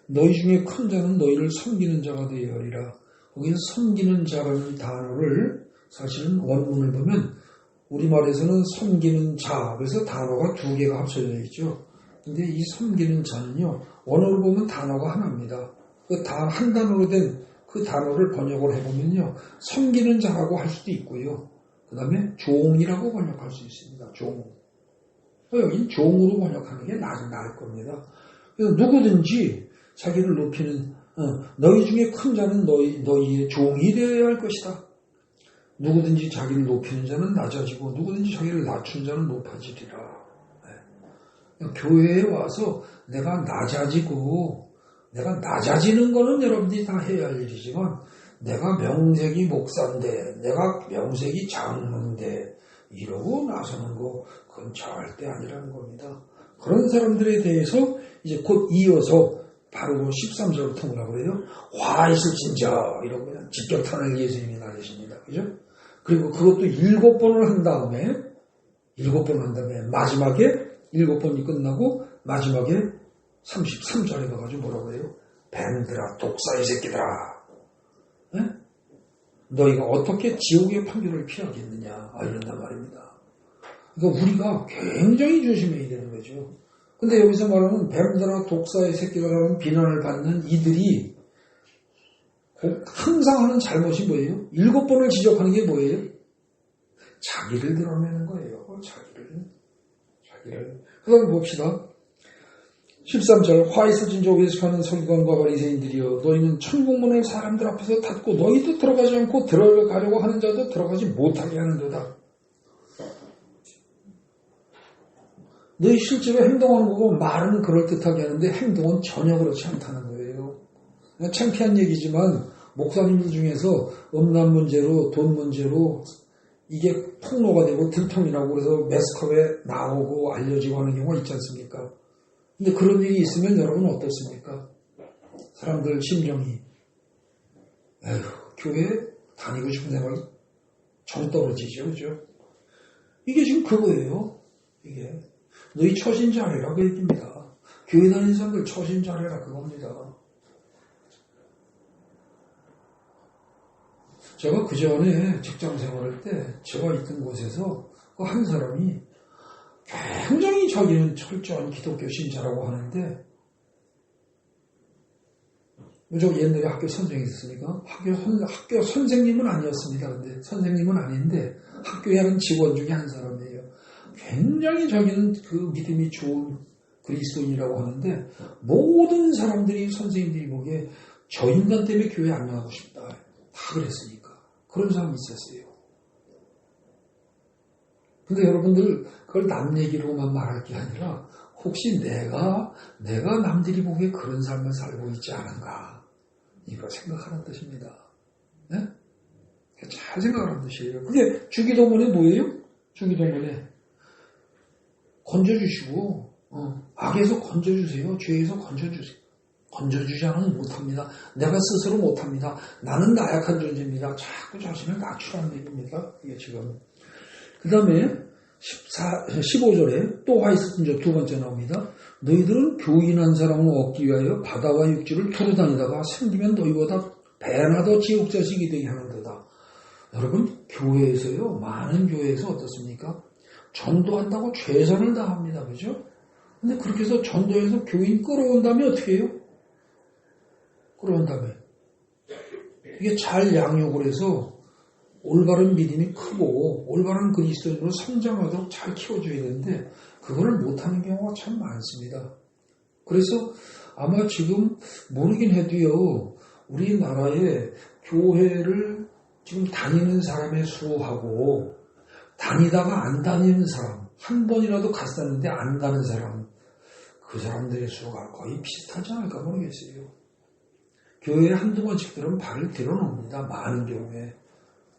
너희 중에 큰 자는 너희를 섬기는 자가 되어야 하리라. 거기서 섬기는 자라는 단어를 사실은 원문을 보면 우리말에서는 섬기는 자, 그래서 단어가 두 개가 합쳐져 있죠. 근데 이 섬기는 자는요, 원어로 보면 단어가 하나입니다. 그 한 단어로 된 그 단어를 번역을 해보면요, 섬기는 자라고 할 수도 있고요. 그 다음에 종이라고 번역할 수 있습니다. 종. 여기 종으로 번역하는 게 나을 겁니다. 그래서 누구든지 자기를 높이는, 너희 중에 큰 자는 너희의 종이 되어야 할 것이다. 누구든지 자기를 높이는 자는 낮아지고 누구든지 자기를 낮춘 자는 높아지리라. 네. 교회에 와서 내가 낮아지는 거는 여러분들이 다 해야 할 일이지만 내가 명색이 목사인데 내가 명색이 장로인데 이러고 나서는 거 그건 절대 아니라는 겁니다. 그런 사람들에 대해서 이제 곧 이어서 바로 13절부터 뭐라고 그래요? 화 있을진저 이러고 그냥 직격탄을 예수님이 날리십니다. 그죠? 그리고 그것도 7번을 한 다음에 마지막에 7번이 끝나고 마지막에 33절에 가가지고 뭐라고 해요? 뱀들아 독사의 새끼들아 네? 너희가 어떻게 지옥의 판결을 피하겠느냐 이런단 말입니다. 그러니까 우리가 굉장히 조심해야 되는 거죠. 근데 여기서 말하는 뱀들아 독사의 새끼들아라는 비난을 받는 이들이 항상 하는 잘못이 뭐예요? 7번을 지적하는 게 뭐예요? 자기를 드러내는 거예요. 자기를. 그 다음에 봅시다. 13절 화 있을진저 외식하는 서기관과 바리새인들이여 너희는 천국문을 사람들 앞에서 닫고 너희도 들어가지 않고 들어가려고 하는 자도 들어가지 못하게 하는도다. 너희 실제로 행동하는 거고 말은 그럴듯하게 하는데 행동은 전혀 그렇지 않다는 거예요. 창피한 얘기지만 목사님들 중에서 음란 문제로 돈 문제로 이게 폭로가 되고 들통이 나고 그래서 매스컴에 나오고 알려지고 하는 경우가 있지 않습니까? 근데 그런 일이 있으면 여러분 어떻습니까? 사람들 심정이 교회에 다니고 싶은 생각이 정 떨어지죠. 그죠? 이게 지금 그거예요. 이게 너희 처신 잘해라 그 얘기입니다. 교회 다니는 사람들 처신 잘해라 그겁니다. 제가 그전에 직장 생활할 때 제가 있던 곳에서 그 한 사람이 굉장히 자기는 철저한 기독교 신자라고 하는데, 저 옛날에 학교 선생이 있었으니까, 학교 선생님은 아니었습니다. 근데 선생님은 아닌데, 학교에 하는 직원 중에 한 사람이에요. 굉장히 자기는 그 믿음이 좋은 그리스도인이라고 하는데, 모든 사람들이, 선생님들이 보기에 저 인간 때문에 교회 안 나가고 싶다. 다 그랬으니까. 그런 사람이 있었어요. 근데 여러분들, 그걸 남 얘기로만 말할 게 아니라, 혹시 내가 남들이 보기에 그런 삶을 살고 있지 않은가. 이거 생각하는 뜻입니다. 네? 잘 생각하는 뜻이에요. 그게 주기도문에 뭐예요? 주기도문에 건져주시고, 악에서 건져주세요. 죄에서 건져주세요. 건져주지 않으면 못합니다. 내가 스스로 못합니다. 나는 나약한 존재입니다. 자꾸 자신을 낮추라는 얘기입니다. 이게 지금. 그 다음에 15절에 또 하이스틴저 두 번째 나옵니다. 너희들은 교인한 사람을 얻기 위하여 바다와 육지를 두루 다니다가 생기면 너희보다 배나 더 지옥자식이 되게 하는도다. 여러분, 교회에서요, 많은 교회에서 어떻습니까? 전도한다고 최선을 다합니다. 그죠? 근데 그렇게 해서 전도해서 교인 끌어온 다음에 어떻게 해요? 끌어온 다음에 이게 잘 양육을 해서 올바른 믿음이 크고 올바른 그리스도인으로 성장하도록 잘 키워줘야 되는데 그거를 못하는 경우가 참 많습니다. 그래서 아마 지금 모르긴 해도요, 우리나라의 교회를 지금 다니는 사람의 수하고 다니다가 안 다니는 사람, 한 번이라도 갔었는데 안 가는 사람, 그 사람들의 수가 거의 비슷하지 않을까 모르겠어요. 교회에 한두 번씩 들으면 발을 들어놓습니다. 많은 경우에.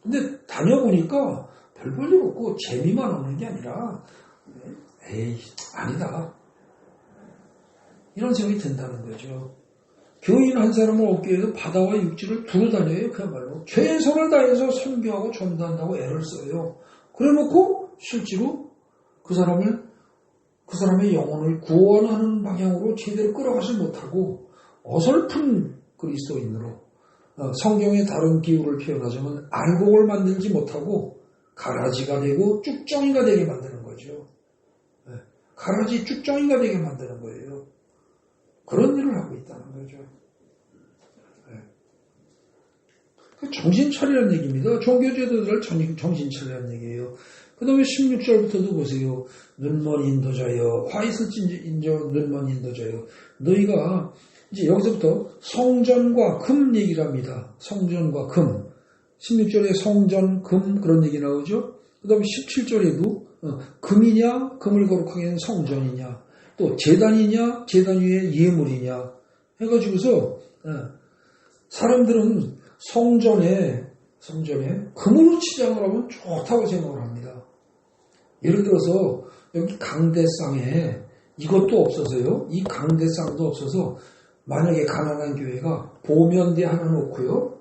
근데 다녀보니까 별 볼 일 없고 재미만 없는 게 아니라 에이 아니다 이런 생각이 든다는 거죠. 교인 한 사람을 얻기 위해서 바다와 육지를 두루 다녀요. 그야말로 최선을 다해서 선교하고 전도한다고 애를 써요. 그래놓고 실제로 그 사람의 영혼을 구원하는 방향으로 제대로 끌어가지 못하고 어설픈 그리스도인으로 성경의 다른 비유를 표현하자면 안곡을 만들지 못하고 가라지가 되고 쭉정이가 되게 만드는 거죠. 가라지 쭉정이가 되게 만드는 거예요. 그런 일을 하고 있다는 거죠. 정신 차리라는 얘기입니다. 종교제도들을 정신 차리라는 얘기예요. 그 다음에 16절부터도 보세요. 눈먼 인도자여, 화이스인저 눈먼 인도자여. 너희가 이제 여기서부터 성전과 금 얘기를 합니다. 성전과 금. 16절에 성전, 금 그런 얘기 나오죠. 그 다음에 17절에도 금이냐, 금을 거룩하게 하는 성전이냐, 또 제단이냐, 제단 위에 예물이냐 해가지고서 사람들은 성전에 금으로 치장을 하면 좋다고 생각을 합니다. 예를 들어서 여기 강대상에 이것도 없어서요. 이 강대상도 없어서 만약에 가난한 교회가 보면대 하나 놓고요.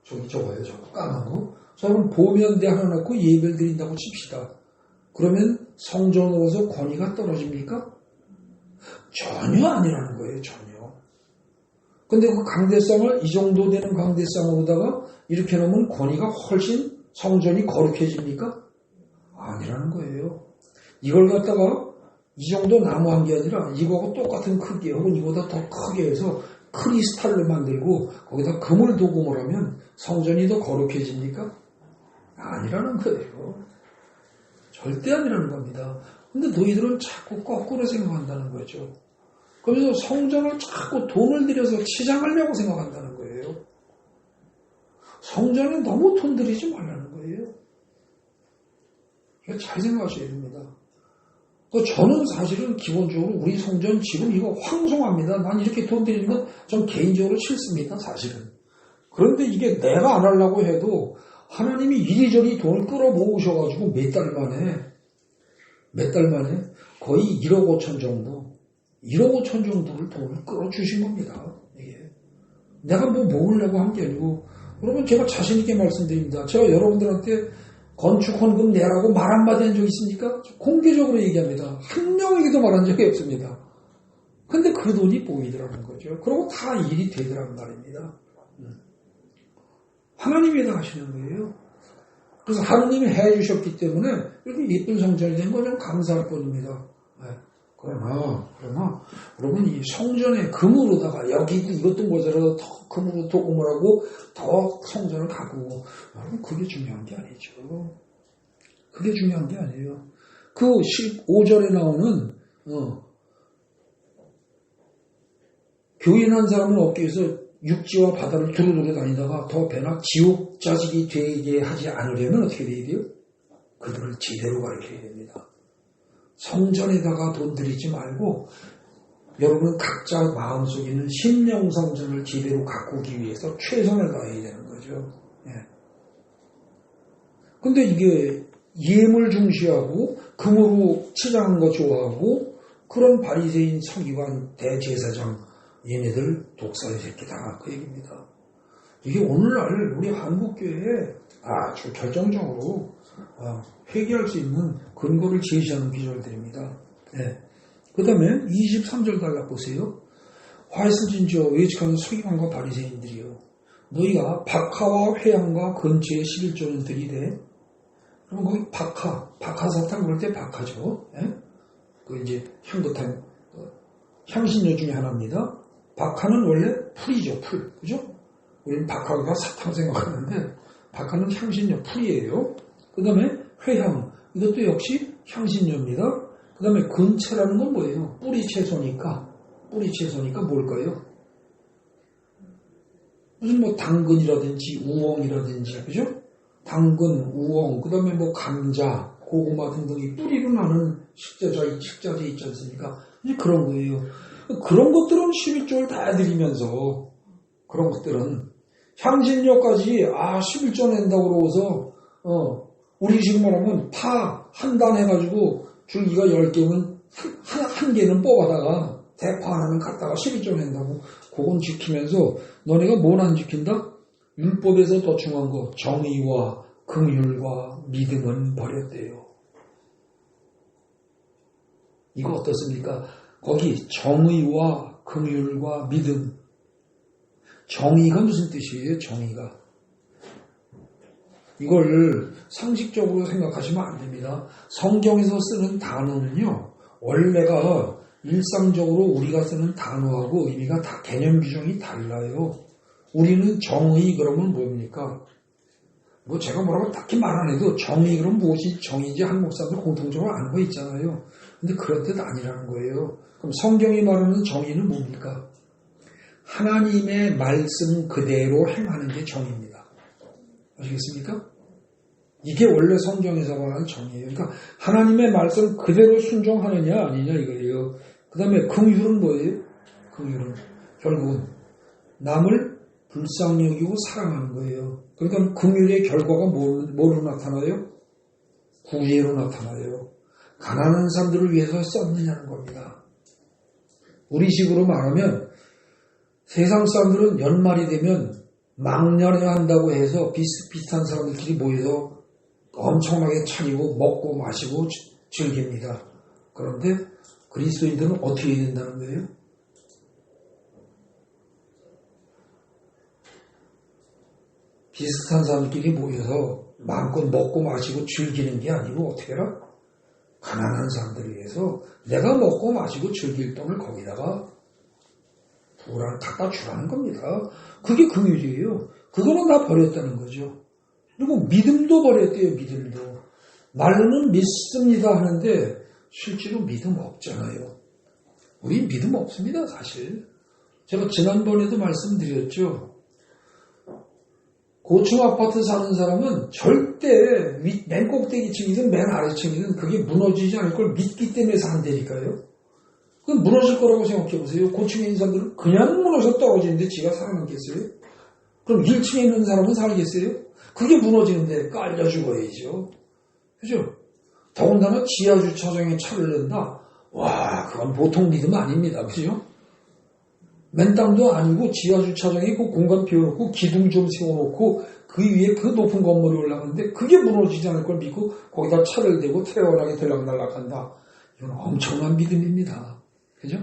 저거요. 저거 까만 거. 저는 보면대 하나 놓고 예배를 드린다고 칩시다. 그러면 성전으로서 권위가 떨어집니까? 전혀 아니라는 거예요. 전혀. 근데 그 강대상을 이 정도 되는 강대상으로다가 이렇게 놓으면 권위가 훨씬 성전이 거룩해집니까? 아니라는 거예요. 이걸 갖다가 이 정도 나무한 게 아니라 이거하고 똑같은 크기 혹은 이거보다 더 크게 해서 크리스탈로 만들고 거기다 금을 도금을 하면 성전이 더 거룩해집니까? 아니라는 거예요. 절대 아니라는 겁니다. 근데 너희들은 자꾸 거꾸로 생각한다는 거죠. 그래서 성전을 자꾸 돈을 들여서 치장하려고 생각한다는 거예요. 성전에 너무 돈 들이지 말라는 거예요. 이거 잘 생각하셔야 됩니다. 저는 사실은 기본적으로 우리 성전 지금 이거 황송합니다. 난 이렇게 돈 들이는 건 전 개인적으로 싫습니다. 사실은. 그런데 이게 내가 안 하려고 해도 하나님이 이리저리 돈을 끌어모으셔가지고 몇 달 만에 거의 1억 5천 정도 1억 5천 정도를 돈을 끌어주신 겁니다. 이게. 내가 뭐 모으려고 한 게 아니고 여러분 제가 자신 있게 말씀드립니다. 제가 여러분들한테 건축 헌금 내라고 말 한마디 한 적 있습니까? 공개적으로 얘기합니다. 한 명에게도 말한 적이 없습니다. 근데 그 돈이 보이더라는 거죠. 그리고 다 일이 되더란 말입니다. 하나님이 다 하시는 거예요. 그래서 하느님이 해주셨기 때문에 이렇게 예쁜 성전이 된 거 좀 감사할 뿐입니다. 네. 그러나 여러분 이 성전에 금으로다가 여기도 이것도 모자라도 더 금으로 도금을 하고 더 성전을 가꾸고 여러분 그게 중요한 게 아니죠. 그게 중요한 게 아니에요. 그 15절에 나오는 교인한 사람은 어깨에서 육지와 바다를 두루두루 다니다가 더 배나 지옥 자식이 되게 하지 않으려면 어떻게 돼야 돼요? 그들을 제대로 가르쳐야 됩니다. 성전에다가 돈 들이지 말고 여러분 각자 마음속에 있는 심령 성전을 제대로 가꾸기 위해서 최선을 다해야 되는 거죠. 근데 이게 예물 중시하고 금으로 치장한 거 좋아하고 그런 바리새인 서기관 대제사장 얘네들 독사의 새끼다 그 얘기입니다. 이게 오늘날 우리 한국교회에 아주 결정적으로 회개할 수 있는 근거를 제시하는 기절들입니다. 그 다음에 23절 달라 보세요. 화이스진저 외직하는 서기관과 바리새인들이요. 너희가 박하와 회양과 근처에 11조는 들이대. 그럼 거기 박하사탕 그럴 때 박하죠. 그 이제 향긋한 향신료 중에 하나입니다. 박하는 원래 풀이죠, 풀. 그죠? 우리는 박하가 사탕 생각하는데 박하는 향신료 풀이에요. 그 다음에 회향. 이것도 역시 향신료입니다. 그 다음에 근채라는 건 뭐예요? 뿌리 채소니까 뭘까요? 무슨 뭐 당근이라든지 우엉이라든지, 그죠? 당근, 우엉, 그 다음에 뭐 감자, 고구마 등등이 뿌리로 나는 식자재 있지 않습니까? 이제 그런 거예요. 그런 것들은 11조를 다 드리면서, 그런 것들은 향신료까지 11조 낸다고 그러고서 우리 지금 말하면 파 한 단 해가지고 줄기가 10개면 한 개는 뽑아다가 대파 하나는 갖다가 12조 낸다고. 그건 지키면서 너네가 뭘 안 지킨다? 율법에서 더 중요한 거 정의와 긍휼과 믿음은 버렸대요. 이거 어떻습니까? 거기 정의와 긍휼과 믿음. 정의가 무슨 뜻이에요? 정의가. 이걸 상식적으로 생각하시면 안 됩니다. 성경에서 쓰는 단어는요. 원래가 일상적으로 우리가 쓰는 단어하고 의미가 다 개념 규정이 달라요. 우리는 정의 그러면 뭡니까? 뭐 제가 뭐라고 딱히 말 안 해도 정의 그럼 무엇이 정의인지 한 목사들 공통적으로 아는 거 있잖아요. 근데 그런 뜻 아니라는 거예요. 그럼 성경이 말하는 정의는 뭡니까? 하나님의 말씀 그대로 행하는 게 정의입니다. 아시겠습니까? 이게 원래 성경에서 말하는 정의예요. 그러니까 하나님의 말씀 그대로 순종하느냐 아니냐 이거예요. 그 다음에 긍휼은 뭐예요? 긍휼은 결국은 남을 불쌍히 여기고 사랑하는 거예요. 그러니까 긍휼의 결과가 뭐로 나타나요? 구제로 나타나요. 가난한 사람들을 위해서 썼느냐는 겁니다. 우리식으로 말하면 세상 사람들은 연말이 되면 망년회 한다고 해서 비슷비슷한 사람들끼리 모여서 엄청나게 차리고 먹고 마시고 즐깁니다. 그런데 그리스도인들은 어떻게 해야 된다는 거예요? 비슷한 사람들끼리 모여서 마음껏 먹고 마시고 즐기는 게 아니고 어떻게 해라? 가난한 사람들을 위해서 내가 먹고 마시고 즐길 돈을 거기다가 갖다 주라는 겁니다. 그게 긍휼이에요. 그거는 다 버렸다는 거죠. 그리고 믿음도 버렸대요. 믿음도. 말로는 믿습니다 하는데 실제로 믿음 없잖아요. 우리 믿음 없습니다. 사실. 제가 지난번에도 말씀드렸죠. 고층 아파트 사는 사람은 절대 맨 꼭대기층이든 맨 아래층이든 그게 무너지지 않을 걸 믿기 때문에 산다니까요. 그건 무너질 거라고 생각해 보세요. 고층에 있는 사람들은 그냥 무너져 떨어지는데 지가 살아남겠어요? 그럼 1층에 있는 사람은 살겠어요? 그게 무너지는데 깔려 죽어야죠. 그죠? 더군다나 지하 주차장에 차를 낸다? 와, 그건 보통 믿음 아닙니다. 그죠? 맨 땅도 아니고 지하 주차장에 그 공간 비워놓고 기둥 좀 세워놓고 그 위에 그 높은 건물이 올라가는데 그게 무너지지 않을 걸 믿고 거기다 차를 대고 태연하게 들락날락한다. 이건 엄청난 믿음입니다. 그죠?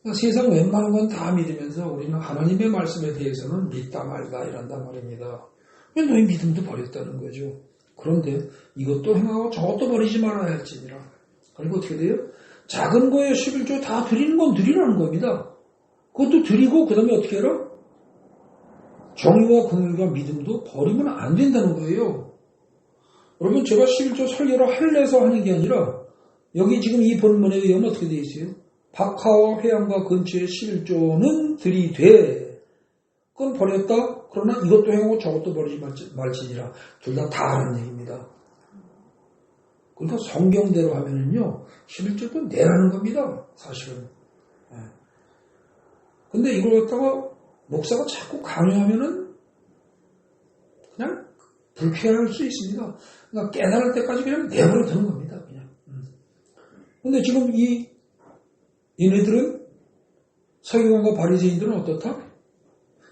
그러니까 세상 웬만한 건 다 믿으면서 우리는 하나님의 말씀에 대해서는 믿다 말다 이란단 말입니다. 너희 믿음도 버렸다는 거죠. 그런데 이것도 행하고 저것도 버리지 말아야 할지니라. 그리고 어떻게 돼요? 작은 거에 11조 다 드리는 건 드리라는 겁니다. 그것도 드리고 그 다음에 어떻게 해라? 정의와 공의와 믿음도 버리면 안 된다는 거예요. 여러분 제가 11조 설교를 할래서 하는 게 아니라 여기 지금 이 본문에 의하면 어떻게 되어 있어요? 박하와 회양과 근처에 11조는 들이되 그건 버렸다. 그러나 이것도 행하고 저것도 버리지 말지니라. 둘 다 하는 얘기입니다. 그러니까 성경대로 하면은요 11조도 내라는 겁니다. 사실은. 근데 이걸 갖다가 목사가 자꾸 강요하면은 그냥 불쾌할 수 있습니다. 그러니까 깨달을 때까지 그냥 내버려 두는 겁니다. 그냥. 근데 지금 얘네들은 서기관과 바리새인들은 어떻다?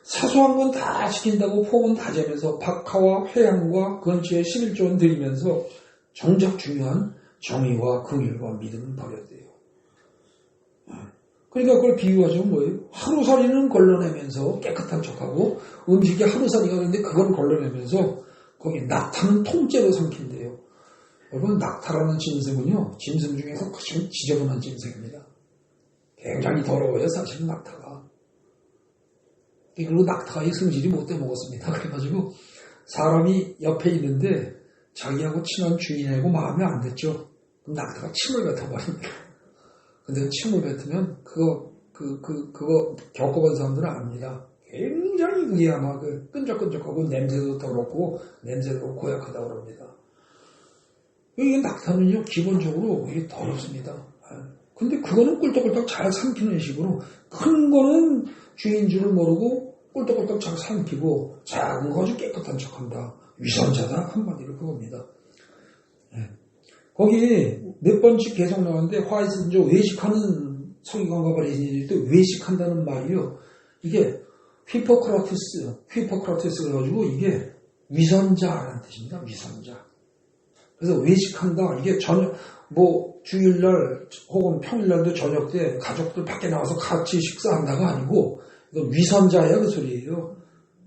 사소한 건 다 지킨다고 폭은 다 재면서 박하와 회양과 근처에 11조원 드리면서 정작 중요한 정의와 긍휼과 믿음은 버렸대요. 그러니까 그걸 비유하자면 뭐예요? 하루살이는 걸러내면서 깨끗한 척하고 음식이 하루살이가 되는데 그걸 걸러내면서 거기 낙타는 통째로 삼킨대요. 여러분 낙타라는 짐승은요. 짐승 중에서 가장 지저분한 짐승입니다. 굉장히 더러워요. 사실은 낙타가. 그리고 낙타가 이 승질이 못돼 먹었습니다. 그래가지고 사람이 옆에 있는데 자기하고 친한 주인하고 마음에 안 됐죠. 그럼 낙타가 침을 뱉어버립니다. 근데 침을 뱉으면 그거 겪어본 사람들은 압니다. 굉장히 그게 아마 끈적끈적하고 냄새도 더럽고 냄새도 고약하다고 그럽니다. 이게 낙타는요 기본적으로 이게 더럽습니다. 근데 그거는 꿀떡꿀떡 잘 삼키는 식으로 큰 거는 주인 줄을 모르고 꿀떡꿀떡 잘 삼키고 작은 거 아주 깨끗한 척한다. 위선자다 한마디로 그겁니다. 거기 몇 번씩 계속 나왔는데 화이트인조 외식하는 서기관과 바리새인들이 또 외식한다는 말이요. 이게 휘포크라테스 가지고 이게 위선자라는 뜻입니다. 위선자. 그래서 외식한다. 이게 주일날 혹은 평일날도 저녁 때 가족들 밖에 나와서 같이 식사한다가 아니고 이건 위선자야 그 소리예요.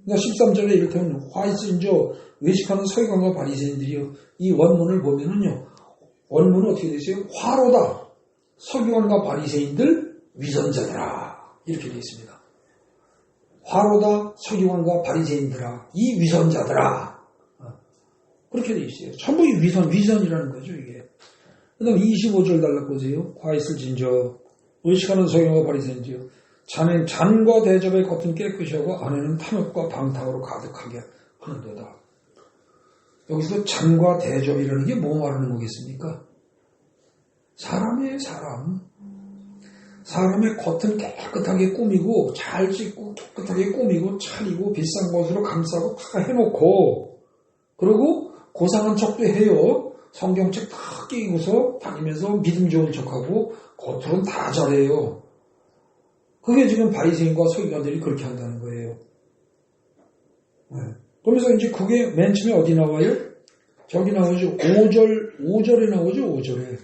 그러니까 13절에 이렇다면 화이트인조 외식하는 서기관과 바리새인들이요. 이 원문을 보면은요. 원문은 어떻게 되세요? 화로다. 서기관과 바리새인들 위선자들아. 이렇게 되어 있습니다. 화로다. 서기관과 바리새인들아. 이 위선자들아. 그렇게 되어 있어요. 전부 위선이라는 거죠, 이게. 그 다음에 25절 달라보세요. 화이슬 진저. 의식하는 서기관과 바리새인들이요. 자네는 잔과 대접의 겉은 깨끗이 하고 안에는 탐욕과 방탕으로 가득하게 하는도다. 여기서 잔과 대접이라는 게 뭐 말하는 거겠습니까? 사람이에요, 사람. 사람의 겉은 깨끗하게 꾸미고 잘 짓고 깨끗하게 꾸미고 차리고 비싼 것으로 감싸고 다 해놓고 그리고 고상한 척도 해요. 성경책 다 끼고서 다니면서 믿음 좋은 척하고 겉으로는 다 잘해요. 그게 지금 바리새인과 서기관들이 그렇게 한다는 거예요. 그러면서 이제 그게 맨 처음에 어디 나와요? 저기 나오죠. 5절에 나오죠. 5절에.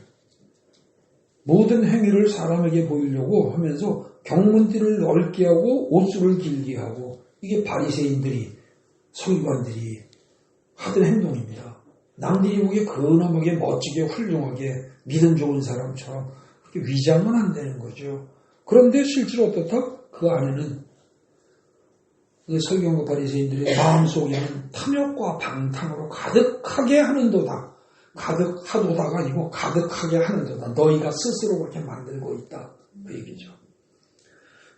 모든 행위를 사람에게 보이려고 하면서 경문띠를 넓게 하고 옷수를 길게 하고 이게 바리새인들이 서기관들이 하던 행동입니다. 남들이 보기에 근엄하게 멋지게 훌륭하게 믿음 좋은 사람처럼 그렇게 위장은 안 되는 거죠. 그런데 실제로 어떻다? 그 안에는 서기관과 바리새인들의 마음속에는 탐욕과 방탕으로 가득하게 하는도다. 가득하도다가 아니고 가득하게 하는도다. 너희가 스스로 그렇게 만들고 있다. 그 얘기죠.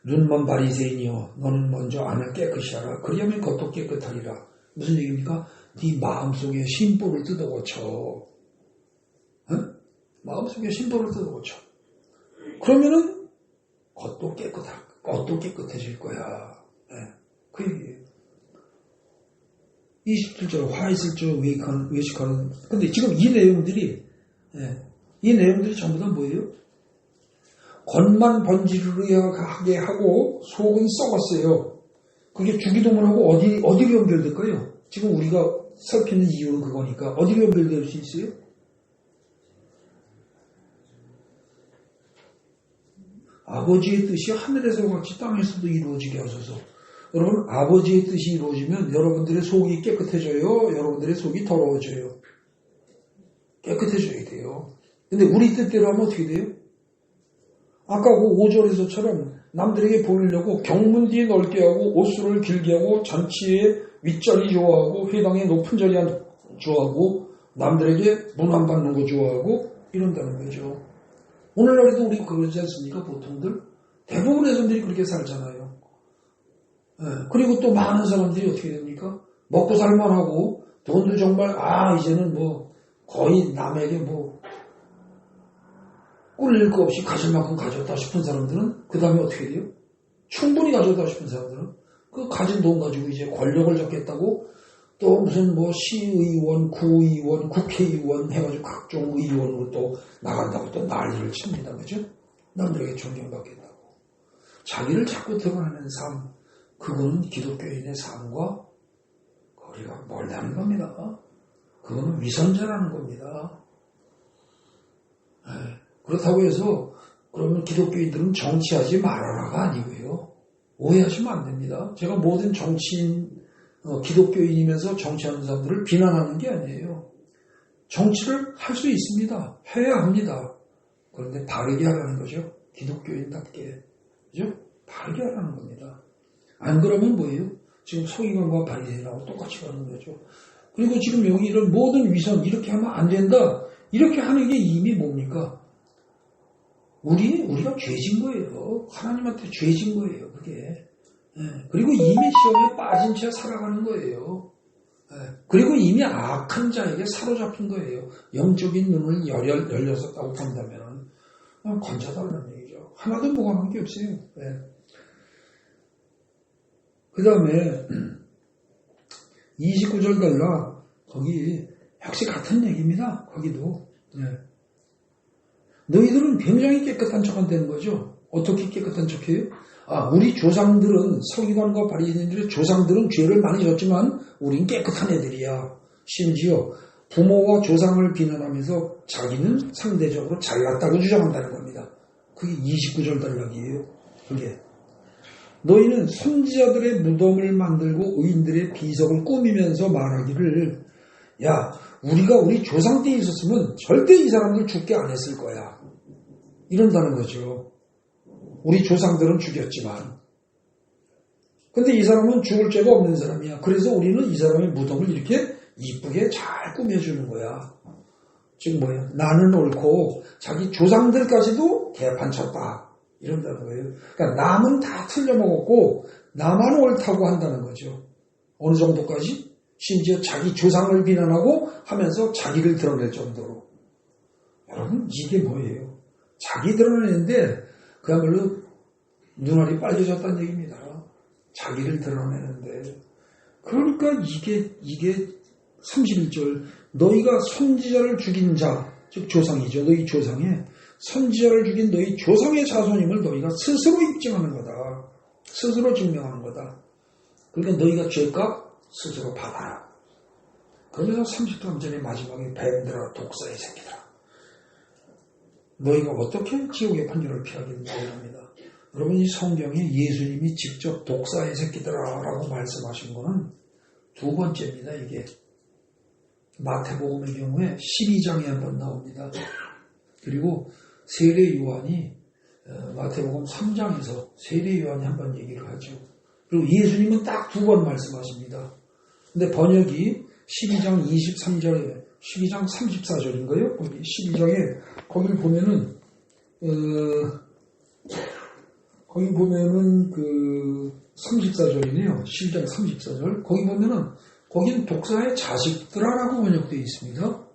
눈먼 바리새인이여 너는 먼저 안을 깨끗이 하라. 그리하면 겉도 깨끗하리라. 무슨 얘기입니까? 네 마음속에 심보를 뜯어고쳐. 응? 마음속에 심보를 뜯어고쳐. 그러면은 겉도 깨끗해질 거야. 네. 그 얘기예요. 27절 화이슬절 외식하는 근데 지금 이 내용들이 전부 다 뭐예요? 겉만 번지르르하게 하고 속은 썩었어요. 그게 주기도문하고 어디로 연결될까요? 지금 우리가 살피는 이유는 그거니까 어디로 연결될 수 있어요? 아버지의 뜻이 하늘에서 같이 땅에서도 이루어지게 하소서. 여러분, 아버지의 뜻이 이루어지면 여러분들의 속이 깨끗해져요? 여러분들의 속이 더러워져요? 깨끗해져야 돼요. 근데 우리 뜻대로 하면 어떻게 돼요? 아까 그 5절에서처럼 남들에게 보이려고 경문 뒤에 넓게 하고 옷수를 길게 하고 잔치에 윗자리 좋아하고 회당에 높은 자리 좋아하고 남들에게 문 안 받는 거 좋아하고 이런다는 거죠. 오늘날에도 우리 그러지 않습니까? 보통들 대부분의 사람들이 그렇게 살잖아요. 그리고 또 많은 사람들이 어떻게 됩니까? 먹고 살만하고 돈도 정말 이제는 뭐 거의 남에게 뭐 꿀릴 거 없이 가질 만큼 가졌다 싶은 사람들은 그 다음에 어떻게 돼요? 충분히 가졌다 싶은 사람들은 그 가진 돈 가지고 이제 권력을 잡겠다고 또 무슨 뭐 시의원, 구의원, 국회의원 해가지고 각종 의원으로 또 나간다고 또 난리를 칩니다. 그죠? 남들에게 존경받겠다고. 자기를 자꾸 드러내는 삶, 그거는 기독교인의 삶과 거리가 멀다는 겁니다. 그거는 위선자라는 겁니다. 그렇다고 해서 그러면 기독교인들은 정치하지 말아라가 아니고요. 오해하시면 안 됩니다. 제가 모든 정치인, 기독교인이면서 정치하는 사람들을 비난하는 게 아니에요. 정치를 할 수 있습니다. 해야 합니다. 그런데 바르게 하라는 거죠. 기독교인답게. 그죠? 바르게 하라는 겁니다. 안 그러면 뭐예요? 지금 서기관과 바리새인하고 똑같이 가는 거죠. 그리고 지금 여기 이런 모든 위선 이렇게 하면 안 된다. 이렇게 하는 게 이미 뭡니까? 우리가 죄진 거예요. 하나님한테 죄진 거예요. 그게. 그리고 이미 시험에 빠진 채 살아가는 거예요. 그리고 이미 악한 자에게 사로잡힌 거예요. 영적인 눈을 열렸었다고 본다면 건져달라는 얘기죠. 하나도 모감한 게 없어요. 그 다음에 29절 달라 거기 역시 같은 얘기입니다. 거기도 너희들은 굉장히 깨끗한 척한다는 거죠. 어떻게 깨끗한 척해요? 우리 조상들은 서기관과 바리새인들의 조상들은 죄를 많이 졌지만 우린 깨끗한 애들이야. 심지어 부모와 조상을 비난하면서 자기는 상대적으로 잘났다고 주장한다는 겁니다. 그게 29절 단락이에요. 그게 너희는 선지자들의 무덤을 만들고 의인들의 비석을 꾸미면서 말하기를 우리가 우리 조상 때 있었으면 절대 이 사람들 죽게 안 했을 거야. 이런다는 거죠. 우리 조상들은 죽였지만. 근데 이 사람은 죽을 죄가 없는 사람이야. 그래서 우리는 이 사람의 무덤을 이렇게 이쁘게 잘 꾸며주는 거야. 지금 뭐예요? 나는 옳고 자기 조상들까지도 개판 쳤다. 이런다는 거예요. 그러니까 남은 다 틀려먹었고 나만 옳다고 한다는 거죠. 어느 정도까지? 심지어 자기 조상을 비난하고 하면서 자기를 드러낼 정도로. 여러분 이게 뭐예요? 자기 드러내는데 그야말로 눈알이 빨개졌다는 얘기입니다. 자기를 드러내는데. 그러니까 이게 31절 너희가 선지자를 죽인 자, 즉 조상이죠. 너희 조상의 선지자를 죽인 너희 조상의 자손임을 너희가 스스로 입증하는 거다. 스스로 증명하는 거다. 그러니까 너희가 죄값 스스로 받아라. 그러면서 33절의 마지막에 뱀들아 독사의 새끼들아. 너희가 어떻게 지옥의 판결을 피하겠느냐 합니다. 여러분 이 성경에 예수님이 직접 독사의 새끼들아라고 말씀하신 거는 두 번째입니다. 이게 마태복음의 경우에 12장에 한번 나옵니다. 그리고 세례 요한이 마태복음 3장에서 세례 요한이 한번 얘기를 하죠. 그리고 예수님은 딱 두 번 말씀하십니다. 근데 번역이 12장 23절에 12장 34절인가요? 거기 12장에 거기를 보면은 그 34절이네요. 12장 34절. 거기 보면은 거기는 독사의 자식들아라고 번역되어 있습니다.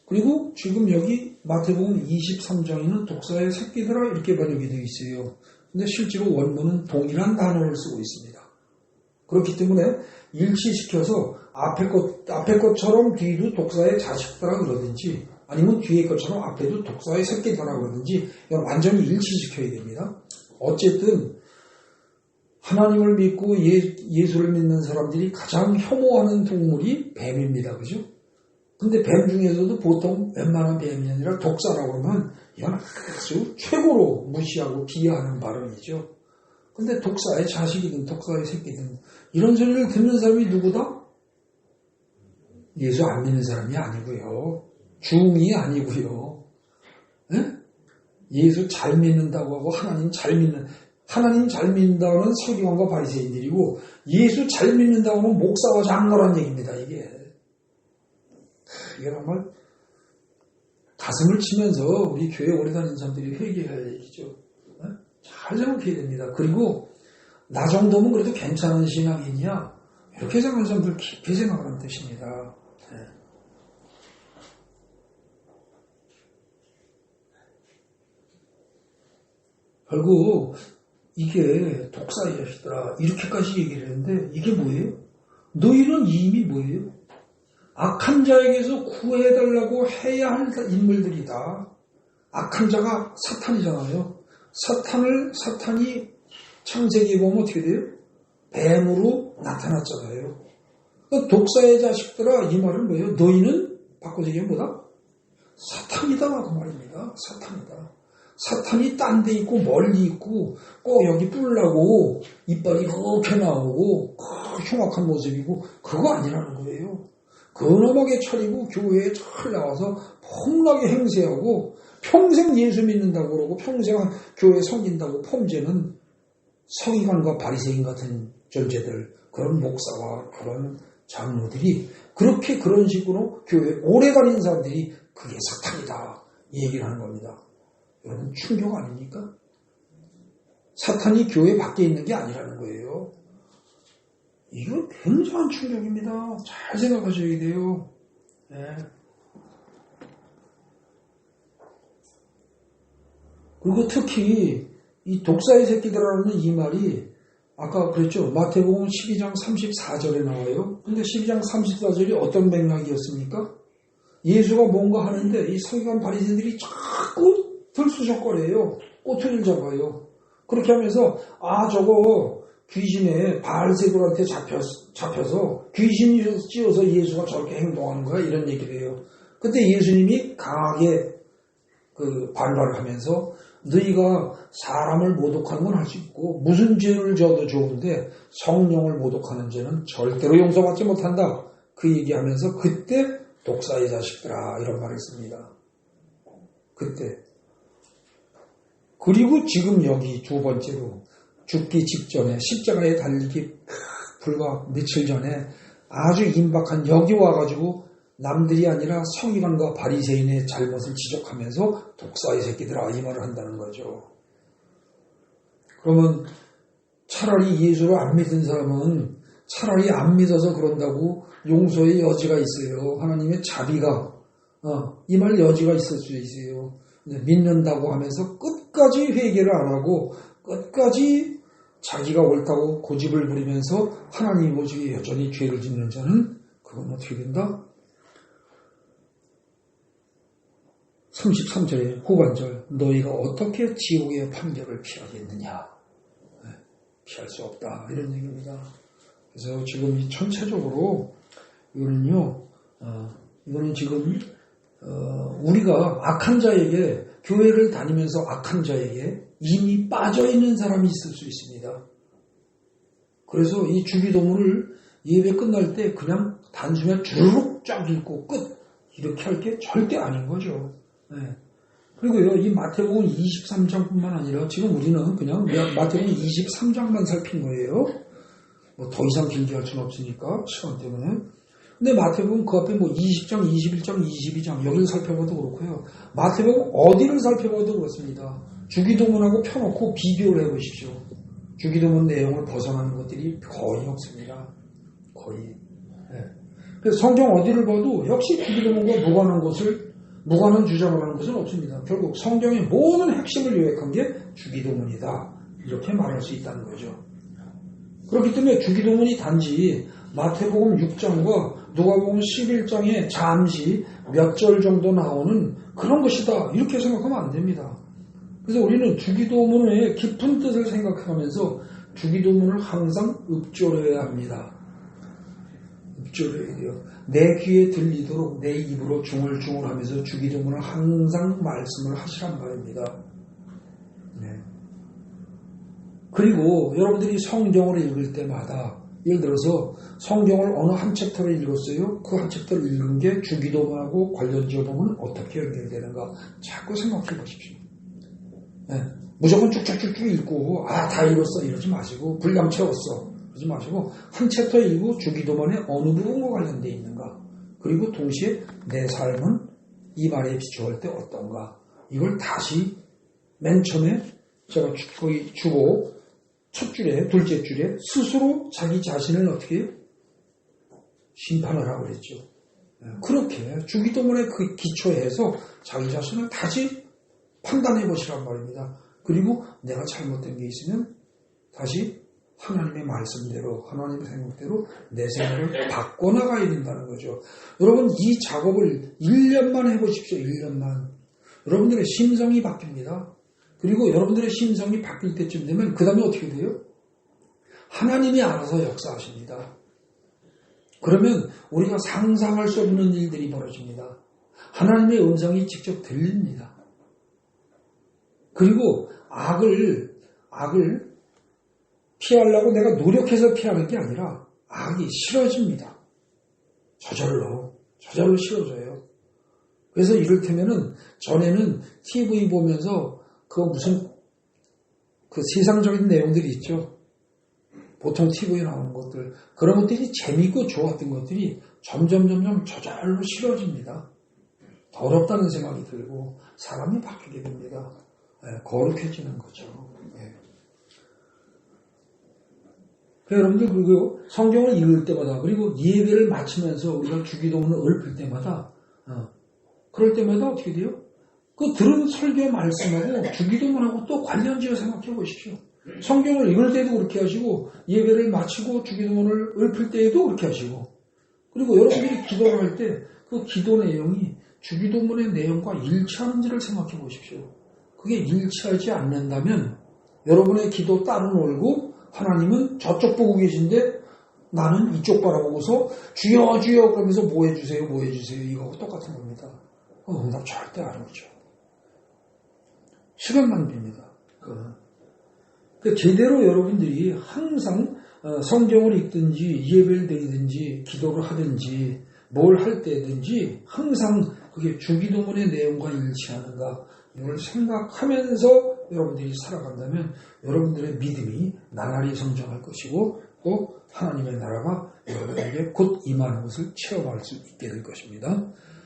그리고 지금 여기 마태복음 23장에는 독사의 새끼들아 이렇게 번역이 되어 있어요. 근데 실제로 원문은 동일한 단어를 쓰고 있습니다. 그렇기 때문에 일치시켜서 앞에 것처럼 뒤도 독사의 자식들아 그러든지 아니면 뒤에 것처럼 앞에도 독사의 새끼들아 그러든지 완전히 일치시켜야 됩니다. 어쨌든 하나님을 믿고 예수를 믿는 사람들이 가장 혐오하는 동물이 뱀입니다. 그죠? 근데 뱀 중에서도 보통 웬만한 뱀이 아니라 독사라고 하면 이건 아주 최고로 무시하고 비하하는 발언이죠. 근데 독사의 자식이든 독사의 새끼든 이런 소리를 듣는 사람이 누구다? 예수 안 믿는 사람이 아니고요. 중이 아니고요. 예? 예수 잘 믿는다고 하고 하나님 잘 믿는다고 하는 서기관과 바리새인들이고 예수 잘 믿는다고 하면 목사와 장로란 얘기입니다. 이게 정말 가슴을 치면서 우리 교회 오래 다니는 사람들이 회개해야 할 얘기죠. 예? 잘 생각해야 됩니다. 그리고 나 정도면 그래도 괜찮은 신앙인이야. 이렇게 생각하는 사람들 깊이 생각하는 뜻입니다. 예. 결국 이게 독사의 자식들아 이렇게까지 얘기를 했는데 이게 뭐예요? 너희는 이미 뭐예요? 악한 자에게서 구해달라고 해야 할 인물들이다. 악한 자가 사탄이잖아요. 사탄이 창세기에 보면 어떻게 돼요? 뱀으로 나타났잖아요. 그러니까 독사의 자식들아 이 말은 뭐예요? 너희는 바꿔서 얘기하면 뭐다? 사탄이다 그 말입니다. 사탄이다. 사탄이 딴 데 있고 멀리 있고 꼭 여기 뿔나고 이빨이 이렇게 나오고 흉악한 모습이고 그거 아니라는 거예요. 근엄하게 차리고 교회에 잘 나와서 폼나게 행세하고 평생 예수 믿는다고 그러고 평생 교회 섬긴다고 폼재는 서기관과 바리새인 같은 존재들 그런 목사와 그런 장로들이 그렇게 그런 식으로 교회에 오래 다닌 사람들이 그게 사탄이다 이 얘기를 하는 겁니다. 여러분 충격 아닙니까? 사탄이 교회 밖에 있는 게 아니라는 거예요. 이거 굉장한 충격입니다. 잘 생각하셔야 돼요. 네. 그리고 특히 이 독사의 새끼들이라는 이 말이 아까 그랬죠. 마태복음 12장 34절에 나와요. 근데 12장 34절이 어떤 맥락이었습니까? 예수가 뭔가 하는데 이 서기관 바리새인들이 자꾸 들쑤적거려요. 꼬투리를 잡아요. 그렇게 하면서 저거 귀신의 바알세돌한테 잡혀서 귀신이 씌워서 예수가 저렇게 행동하는 거야 이런 얘기를 해요. 그때 예수님이 강하게 반발을 하면서 너희가 사람을 모독하는 건 할 수 있고 무슨 죄를 져도 좋은데 성령을 모독하는 죄는 절대로 용서받지 못한다. 그 얘기하면서 그때 독사의 자식들아 이런 말을 했습니다. 그때. 그리고 지금 여기 두 번째로 죽기 직전에 십자가에 달리기 불과 며칠 전에 아주 임박한 여기 와가지고 남들이 아니라 서기관과 바리새인의 잘못을 지적하면서 독사의 새끼들아 이 말을 한다는 거죠. 그러면 차라리 예수를 안 믿은 사람은 차라리 안 믿어서 그런다고 용서의 여지가 있어요. 하나님의 자비가 이 말 여지가 있을 수 있어요. 믿는다고 하면서 끝까지 회개를 안 하고 끝까지 자기가 옳다고 고집을 부리면서 하나님 오직에 여전히 죄를 짓는 자는 그건 어떻게 된다? 33절의 후반절 너희가 어떻게 지옥의 판결을 피하겠느냐? 피할 수 없다 이런 얘기입니다. 그래서 지금 이 전체적으로 이거는 지금 우리가 악한 자에게 교회를 다니면서 악한 자에게 이미 빠져있는 사람이 있을 수 있습니다. 그래서 이 주기도문을 예배 끝날 때 그냥 단숨에 주르륵 쫙 읽고 끝 이렇게 할 게 절대 아닌 거죠. 네. 그리고요 이 마태복음 23장뿐만 아니라 지금 우리는 그냥 마태복음 23장만 살핀 거예요. 뭐 더 이상 길게 할 수는 없으니까 시간 때문에. 근데 마태복음 그 앞에 뭐 20장, 21장, 22장 여기를 살펴봐도 그렇고요. 마태복음 어디를 살펴봐도 그렇습니다. 주기도문하고 펴놓고 비교를 해보십시오. 주기도문 내용을 벗어나는 것들이 거의 없습니다. 거의. 네. 그래서 성경 어디를 봐도 역시 주기도문과 무관한 주장을 하는 것은 없습니다. 결국 성경의 모든 핵심을 요약한 게 주기도문이다. 이렇게 말할 수 있다는 거죠. 그렇기 때문에 주기도문이 단지 마태복음 6장과 누가복음 11장에 잠시 몇 절 정도 나오는 그런 것이다. 이렇게 생각하면 안 됩니다. 그래서 우리는 주기도문의 깊은 뜻을 생각하면서 주기도문을 항상 읊조려야 합니다. 읊조려야 돼요. 내 귀에 들리도록 내 입으로 중얼중얼 하면서 주기도문을 항상 말씀을 하시란 말입니다. 네. 그리고 여러분들이 성경을 읽을 때마다 예를 들어서 성경을 어느 한 챕터를 읽었어요. 그 한 챕터를 읽은 게 주기도문하고 관련지어 보면 어떻게 연결되는가 자꾸 생각해 보십시오. 네. 무조건 쭉쭉쭉쭉 읽고 다 읽었어 이러지 마시고 분량 채웠어 그러지 마시고 한 챕터 읽고 주기도문의 어느 부분과 관련되어 있는가 그리고 동시에 내 삶은 이 말에 비추할 때 어떤가 이걸 다시 맨 처음에 제가 주고 첫 줄에 둘째 줄에 스스로 자기 자신을 어떻게 해요? 심판을 하고 그랬죠. 그렇게 주기도문의 그 기초에 해서 자기 자신을 다시 판단해 보시란 말입니다. 그리고 내가 잘못된 게 있으면 다시 하나님의 말씀대로 하나님의 생각대로 내 생각을 바꿔나가야 된다는 거죠. 여러분 이 작업을 1년만 해보십시오. 1년만. 여러분들의 심성이 바뀝니다. 그리고 여러분들의 심성이 바뀔 때쯤 되면 그 다음에 어떻게 돼요? 하나님이 알아서 역사하십니다. 그러면 우리가 상상할 수 없는 일들이 벌어집니다. 하나님의 음성이 직접 들립니다. 그리고 악을 피하려고 내가 노력해서 피하는 게 아니라 악이 싫어집니다. 저절로 싫어져요. 그래서 이를테면은 전에는 TV 보면서 그 세상적인 내용들이 있죠. 보통 TV에 나오는 것들 그런 것들이 재미있고 좋았던 것들이 점점 저절로 싫어집니다. 더럽다는 생각이 들고 사람이 바뀌게 됩니다. 거룩해지는 거죠. 여러분들 그리고 성경을 읽을 때마다 그리고 예배를 마치면서 우리가 주기도문을 읊을 때마다 그럴 때마다 어떻게 돼요? 그 들은 설교 말씀하고 주기도문하고 또 관련지어 생각해 보십시오. 성경을 읽을 때도 그렇게 하시고 예배를 마치고 주기도문을 읊을 때에도 그렇게 하시고 그리고 여러분들이 기도를 할 때 그 기도 내용이 주기도문의 내용과 일치하는지를 생각해 보십시오. 그게 일치하지 않는다면 여러분의 기도 따로 놀고 하나님은 저쪽 보고 계신데 나는 이쪽 바라보고서 주여 주여 그러면서 뭐 해주세요 이거하고 똑같은 겁니다. 응답 절대 안 오죠. 시간 낭비입니다. 제대로 여러분들이 항상 성경을 읽든지 예배를 드리든지 기도를 하든지 뭘 할 때든지 항상 그게 주기도문의 내용과 일치하는가 이걸 생각하면서 여러분들이 살아간다면 여러분들의 믿음이 나날이 성장할 것이고 또 하나님의 나라가 여러분에게 곧 임하는 것을 체험할 수 있게 될 것입니다.